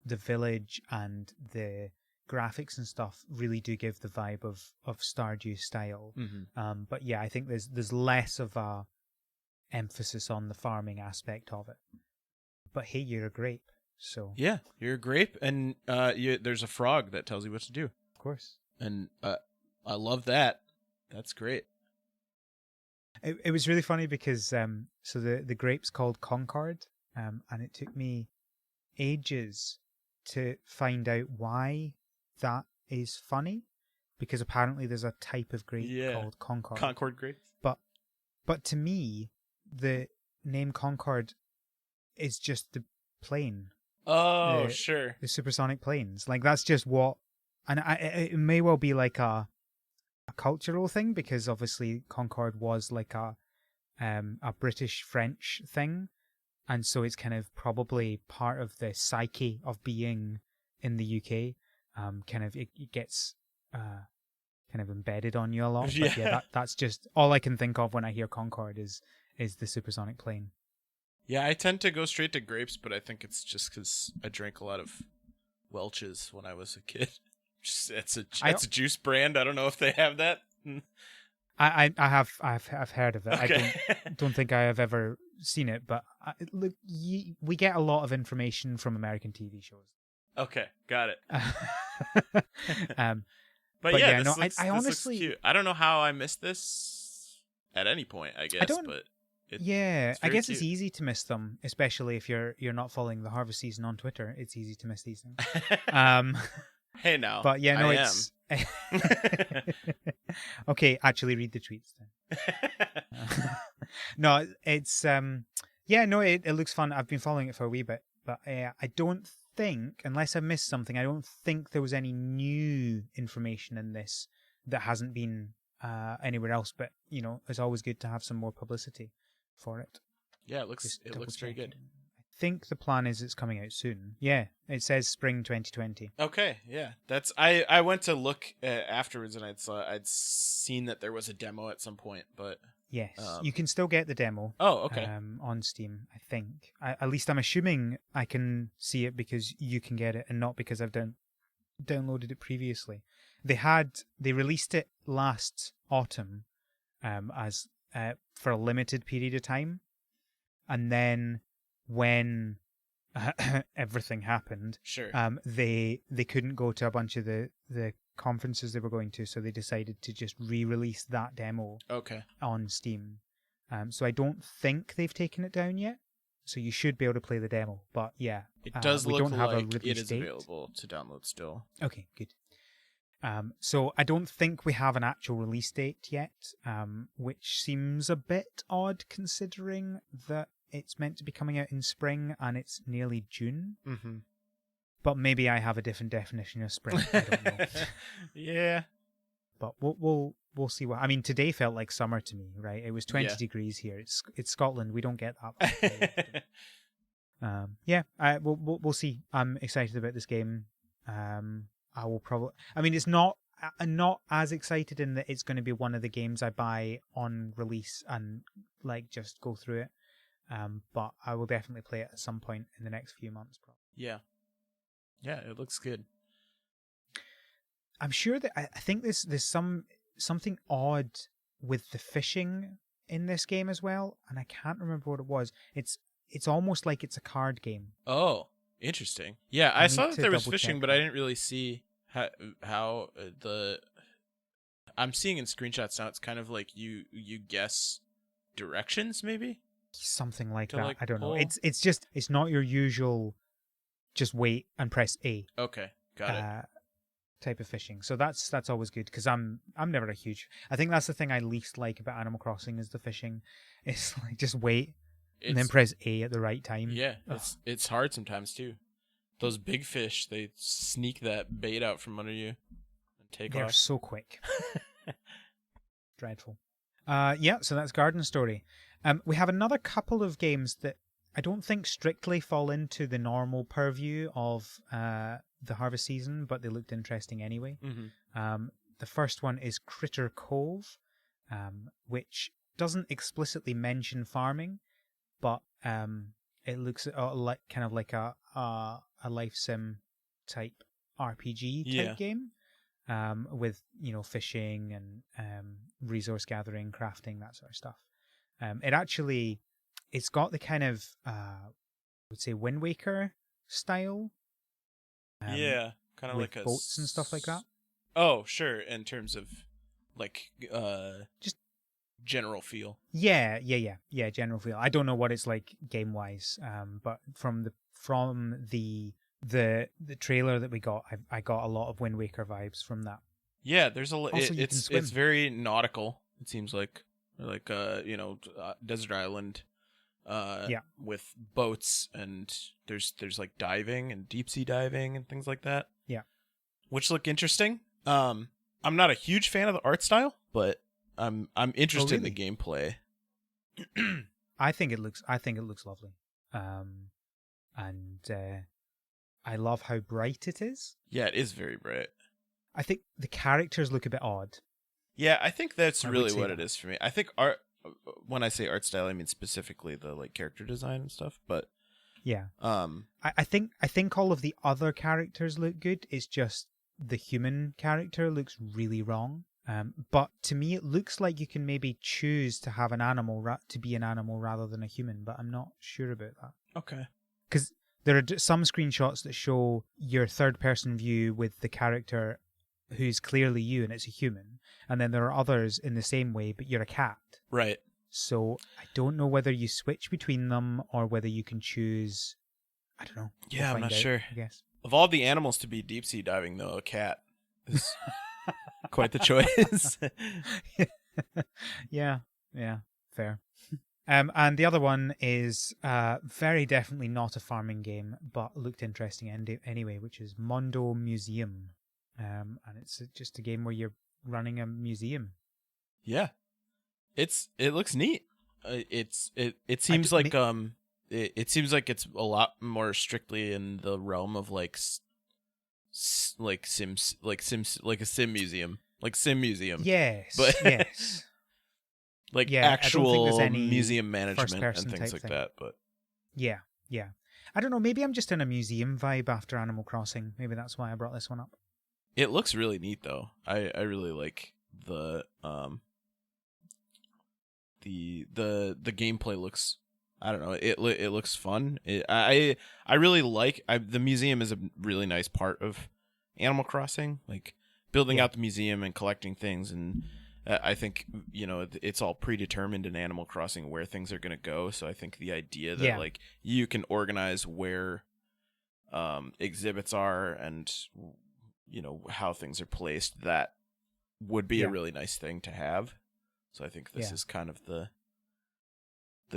village and the graphics and stuff really do give the vibe of Stardew style. Mm-hmm. But yeah, I think there's less of a emphasis on the farming aspect of it. But hey, you're a grape, so yeah, you're a grape, and there's a frog that tells you what to do. Of course, and I love that. That's great. It was really funny because so the grape's called Concord, and it took me ages to find out why that is funny, because apparently there's a type of grape called Concord. Concord grapes. But to me, the name Concord is just the plane. Oh, sure. The supersonic planes. Like that's just what, and it may well be like a cultural thing, because obviously Concord was like a British French thing, and so it's kind of probably part of the psyche of being in the UK. Kind of it gets kind of embedded on you a lot. But yeah, that's just all I can think of when I hear Concord is the supersonic plane. Yeah, I tend to go straight to grapes, but I think it's just because I drank a lot of Welch's when I was a kid. It's a juice brand. I don't know if they have that. I've heard of it. Okay. I don't think I have ever seen it, but look, we get a lot of information from American TV shows. Okay, got it. But yeah, this honestly looks cute. I don't know how I missed this at any point, I guess, but I guess it's easy to miss them, especially if you're not following the harvest season on Twitter. It's easy to miss these things. Hey now. But yeah, no, I it's okay, actually read the tweets then. No, it's it looks fun. I've been following it for a wee bit, but I don't think, unless I missed something, I don't think there was any new information in this that hasn't been anywhere else. But it's always good to have some more publicity for it. Yeah, it looks very good. I think the plan is it's coming out soon. Yeah, it says spring 2020. Okay, yeah, that's I went to look afterwards, and I'd seen that there was a demo at some point, but Yes, you can still get the demo. Oh, okay. On Steam, I think. At least I'm assuming I can see it because you can get it, and not because I've downloaded it previously. They released it last autumn, as for a limited period of time, and then when everything happened, sure, they couldn't go to a bunch of the conferences they were going to, so they decided to just re-release that demo on Steam. So I don't think they've taken it down yet, so you should be able to play the demo. But yeah, it does look don't have like a release it is date. Available to download still. Okay, good. So I don't think we have an actual release date yet, which seems a bit odd considering that it's meant to be coming out in spring and it's nearly June. Mm-hmm. But maybe I have a different definition of spring. I don't know. Yeah. But we'll see what. I mean, today felt like summer to me, right? It was 20 degrees here. It's Scotland. We don't get that. We'll see. I'm excited about this game. I will probably. I mean, it's not. I'm not as excited in that it's going to be one of the games I buy on release and like just go through it. But I will definitely play it at some point in the next few months. Probably. Yeah. Yeah, it looks good. I'm sure that I think there's something odd with the fishing in this game as well, and I can't remember what it was. It's almost like it's a card game. Oh, interesting. Yeah, I saw that there was fishing, but I didn't really see how the. I'm seeing in screenshots now. It's kind of like you guess directions, maybe something like that. Like I don't know. It's not your usual. Just wait and press A. Okay, got it. Type of fishing. So that's always good because I'm never a huge. I think that's the thing I least like about Animal Crossing is the fishing. It's like just wait and then press A at the right time. Yeah, it's hard sometimes too. Those big fish, they sneak that bait out from under you and take off. They're so quick. Dreadful. So that's Garden Story. We have another couple of games that I don't think strictly fall into the normal purview of the harvest season, but they looked interesting anyway. Mm-hmm. The first one is Critter Cove, which doesn't explicitly mention farming, but it looks like kind of like a life sim type RPG type game, with fishing and resource gathering, crafting, that sort of stuff. It's got the kind of, I would say, Wind Waker style. Kind of like a boats and stuff like that. Oh, sure. In terms of, like, just general feel. Yeah. General feel. I don't know what it's like game wise, but from the trailer that we got, I got a lot of Wind Waker vibes from that. Yeah, there's it's very nautical. It seems like desert island. With boats, and there's like diving and deep sea diving and things like that. Yeah, which look interesting. I'm not a huge fan of the art style, but I'm interested in the gameplay. I think it looks lovely. And I love how bright it is. Yeah, it is very bright. I think the characters look a bit odd. Yeah, I think that's really what it is for me. I think when I say art style, I mean specifically the like character design and stuff. But yeah, I think all of the other characters look good. It's just the human character looks really wrong. But to me, it looks like you can maybe choose to have an animal to be an animal rather than a human. But I'm not sure about that. Okay, because there are some screenshots that show your third-person view with the character who's clearly you and it's a human, and then there are others in the same way, but you're a cat. Right. So I don't know whether you switch between them or whether you can choose. I don't know. Yeah, I'm not sure. I guess of all the animals to be deep sea diving, though, a cat is quite the choice. Yeah, fair. And the other one is very definitely not a farming game, but looked interesting anyway, which is Mondo Museum. And it's just a game where you're running a museum. Yeah. It looks neat. It seems like it seems like it's a lot more strictly in the realm of like like Sims, like a sim museum, Yes, but yes. like Yeah, I don't think there's actual any museum management and first-person things type like thing. that. But Yeah, yeah. I don't know, maybe I'm just in a museum vibe after Animal Crossing. Maybe that's why I brought this one up. it looks really neat though. I really like the gameplay looks. I don't know. It looks fun. I really like. The museum is a really nice part of Animal Crossing. Like building Yeah. out the museum and collecting things, and I think it's all predetermined in Animal Crossing where things are going to go. So I think the idea that like you can organize where exhibits are and how things are placed, that would be a really nice thing to have. So I think this is kind of the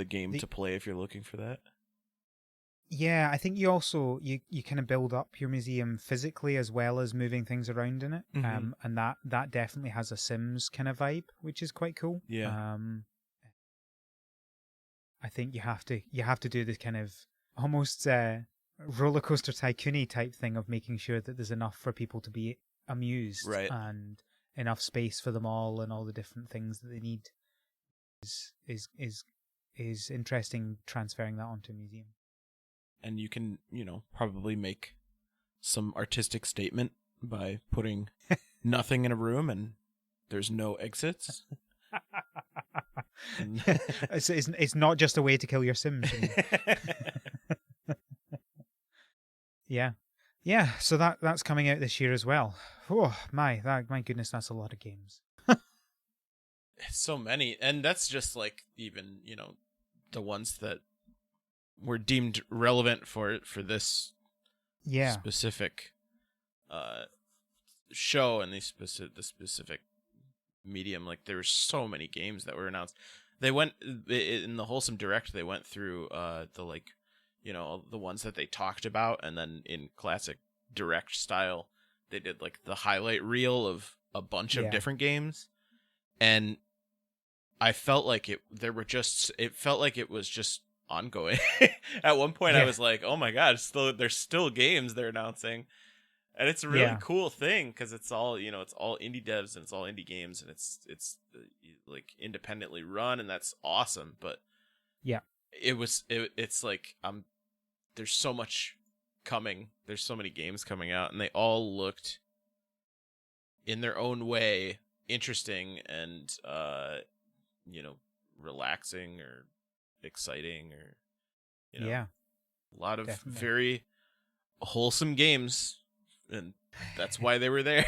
game to play if you're looking for that. Yeah, I think you also you kind of build up your museum physically as well as moving things around in it, and that definitely has a Sims kind of vibe, which is quite cool. Yeah. I think you have to do this kind of almost roller coaster tycoon-y type thing of making sure that there's enough for people to be amused, Right. and enough space for them all and all the different things that they need. Is interesting transferring that onto a museum. And you can, probably make some artistic statement by putting nothing in a room and there's no exits. It's not just a way to kill your Sims. Yeah. So that's coming out this year as well. Oh my goodness, that's a lot of games. So many, and that's just like even the ones that were deemed relevant for this specific show and the specific medium. Like there were so many games that were announced. They went in the Wholesome Direct. They went through the the ones that they talked about, and then in classic Direct style, they did like the highlight reel of a bunch of different games. And I felt like it felt like it was just ongoing. At one point I was like, oh my god, there's still games they're announcing. And it's a really cool thing because it's all, it's all indie devs and it's all indie games, and it's like independently run, and that's awesome. But it's like there's so much coming. There's so many games coming out, and they all looked in their own way interesting and relaxing or exciting, or a lot of very wholesome games, and that's why they were there.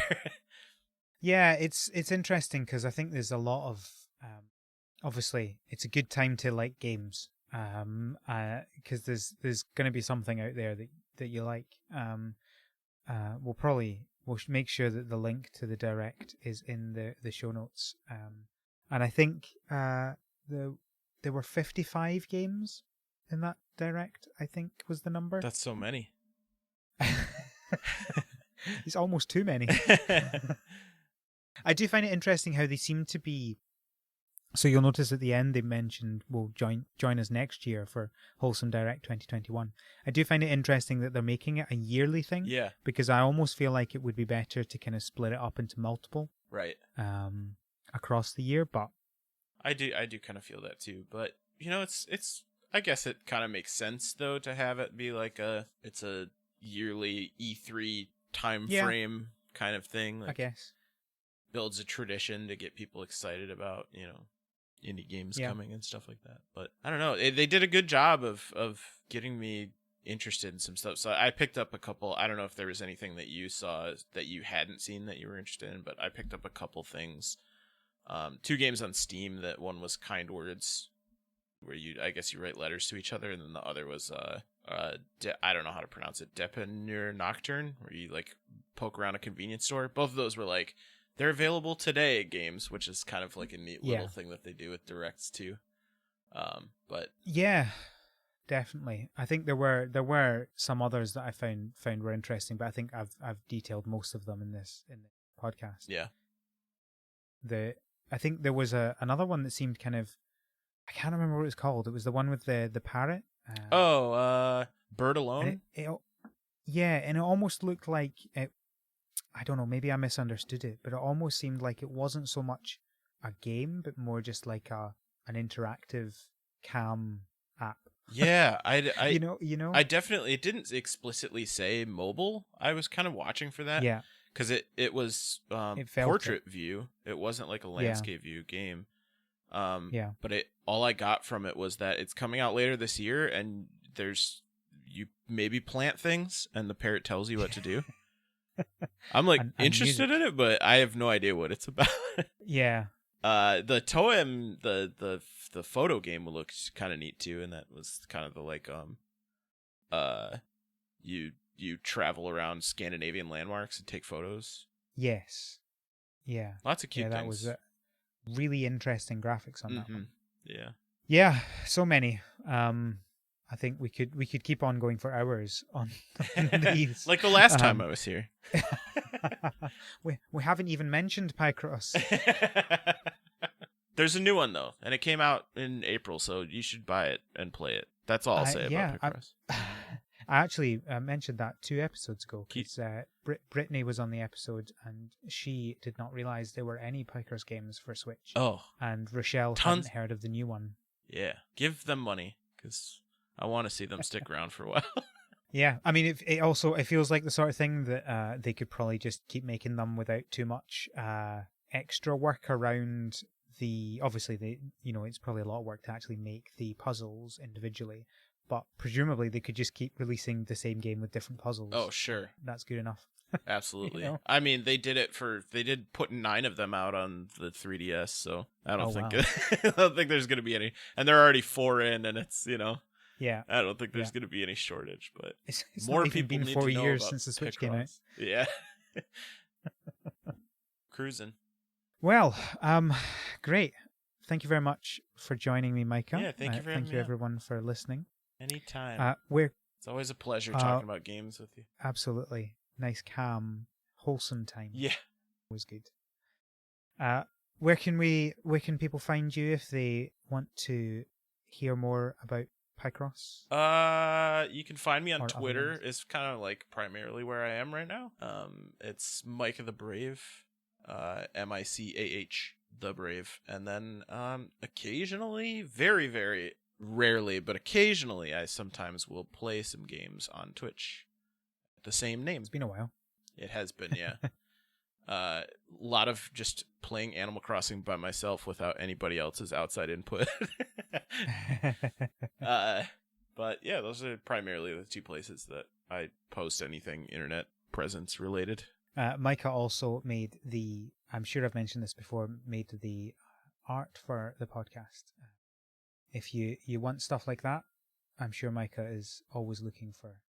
Yeah, it's interesting because I think there's a lot of obviously it's a good time to like games, because there's going to be something out there that you like. We'll make sure that the link to the Direct is in the show notes. And I think there were 55 games in that Direct, I think was the number. That's so many. It's almost too many. I do find it interesting how they seem to be. So you'll notice at the end they mentioned will join us next year for Wholesome Direct 2021. I do find it interesting that they're making it a yearly thing. Yeah. Because I almost feel like it would be better to kind of split it up into multiple. Right. Across the year, but I do kind of feel that too. But it's I guess it kind of makes sense though to have it be like it's a yearly E3 time frame kind of thing. Like, I guess builds a tradition to get people excited about indie games coming and stuff like that. But I don't know, they did a good job of getting me interested in some stuff. So I picked up a couple. I don't know if there was anything that you saw that you hadn't seen that you were interested in, but I picked up a couple things. 2 games on Steam. That one was Kind Words, where I guess you write letters to each other, and then the other was I don't know how to pronounce it, Depanneur Nocturne, where you like poke around a convenience store. Both of those were like they're available today games, which is kind of like a neat little thing that they do with Directs too. But yeah, definitely. I think there were some others that I found were interesting, but I think I've detailed most of them in the podcast. Yeah. I think there was another one that seemed kind of I can't remember what it was called. It was the one with the parrot. Bird Alone? And yeah, and it almost looked like it. I don't know, maybe I misunderstood it, but it almost seemed like it wasn't so much a game, but more just like an interactive cam app. Yeah, you know. I definitely, it didn't explicitly say mobile. I was kind of watching for that. Yeah, because it was portrait view. It wasn't like a landscape view game. But all I got from it was that it's coming out later this year, and you maybe plant things, and the parrot tells you what to do. I'm like interested in it, but I have no idea what it's about. Yeah. The Toem, the photo game looked kind of neat too, and that was kind of the like you travel around Scandinavian landmarks and take photos. Yes. Yeah. Lots of cute things. That was really interesting graphics on that one. Yeah. Yeah, so many. I think we could keep on going for hours on these. Like the last time I was here. we haven't even mentioned Picross. There's a new one though, and it came out in April, so you should buy it and play it. That's all I'll say about Picross. I actually mentioned that 2 episodes ago because Brittany was on the episode and she did not realize there were any Picross games for Switch. Oh. And Rochelle hadn't heard of the new one. Yeah, give them money because I want to see them stick around for a while. Yeah, I mean, it feels like the sort of thing that they could probably just keep making them without too much extra work around obviously it's probably a lot of work to actually make the puzzles individually. But presumably they could just keep releasing the same game with different puzzles. Oh, sure. That's good enough. Absolutely. I mean, they did put 9 of them out on the 3DS, so I don't think I don't think there's going to be any. And there are already 4 in, and it's, yeah. I don't think there's going to be any shortage, but it's more not people been need 4 to know years about since the Switch Picross. came out. Yeah. Cruising. Well, great. Thank you very much for joining me, Micah. Yeah, thank you for having me. Thank you everyone for listening. Anytime. It's always a pleasure talking about games with you. Absolutely. Nice, calm, wholesome time. Yeah. It was good. Where can people find you if they want to hear more about Picross? You can find me on Twitter. It's kind of like primarily where I am right now. It's Micah the Brave, Micah the Brave, and then occasionally, very very rarely, but occasionally, I sometimes will play some games on Twitch. The same name. It's been a while. It has been, yeah. A lot of just playing Animal Crossing by myself without anybody else's outside input. But yeah, those are primarily the 2 places that I post anything internet presence related. Micah also made I'm sure I've mentioned this before, made the art for the podcast. If you want stuff like that, I'm sure Micah is always looking for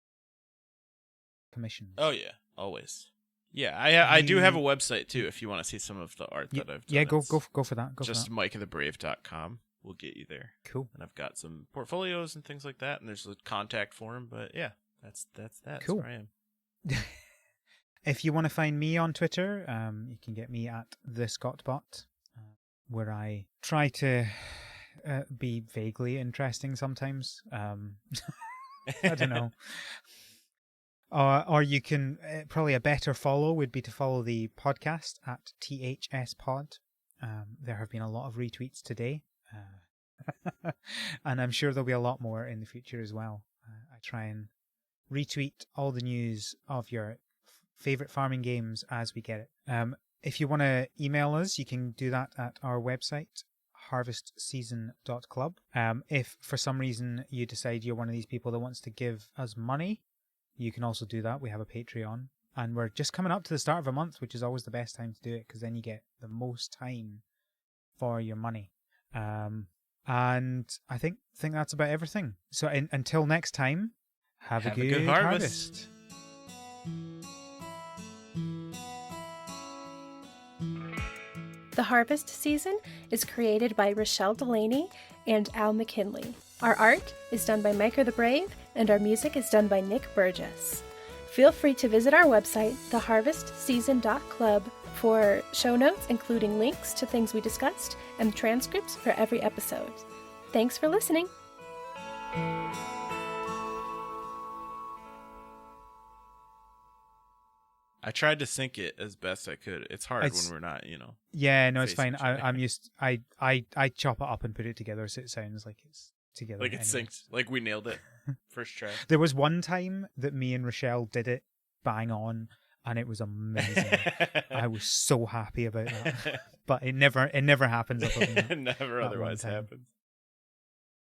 commissions. Oh yeah, always. Yeah, I do have a website too if you want to see some of the art that I've done. Yeah, go for that. Just micahthebrave.com will get you there. Cool. And I've got some portfolios and things like that, and there's a contact form, but yeah, that's that. Cool. That's where I am. If you want to find me on Twitter, you can get me at thescottbot, where I try to be vaguely interesting sometimes. I don't know. Or you can, probably a better follow would be to follow the podcast at THSPod. There have been a lot of retweets today. And I'm sure there'll be a lot more in the future as well. I try and retweet all the news of your favorite farming games as we get it. If you want to email us, you can do that at our website, harvestseason.club. If for some reason you decide you're one of these people that wants to give us money, you can also do that. We have a Patreon, and we're just coming up to the start of a month, which is always the best time to do it because then you get the most time for your money. And I think that's about everything. So until next time, have a good harvest. The Harvest Season is created by Rochelle Delaney and Al McKinley. Our art is done by Micah the Brave, and our music is done by Nick Burgess. Feel free to visit our website, theharvestseason.club, for show notes including links to things we discussed and transcripts for every episode. Thanks for listening. I tried to sync it as best I could. It's hard when we're not, Yeah, no, it's facing fine. each other. I'm used. I chop it up and put it together so it sounds like it's together. Like it's anyway. synced. Like we nailed it. First try. There was one time that me and Rochelle did it bang on, and it was amazing. I was so happy about that. But it never happens other than that. Never that otherwise one time. happens.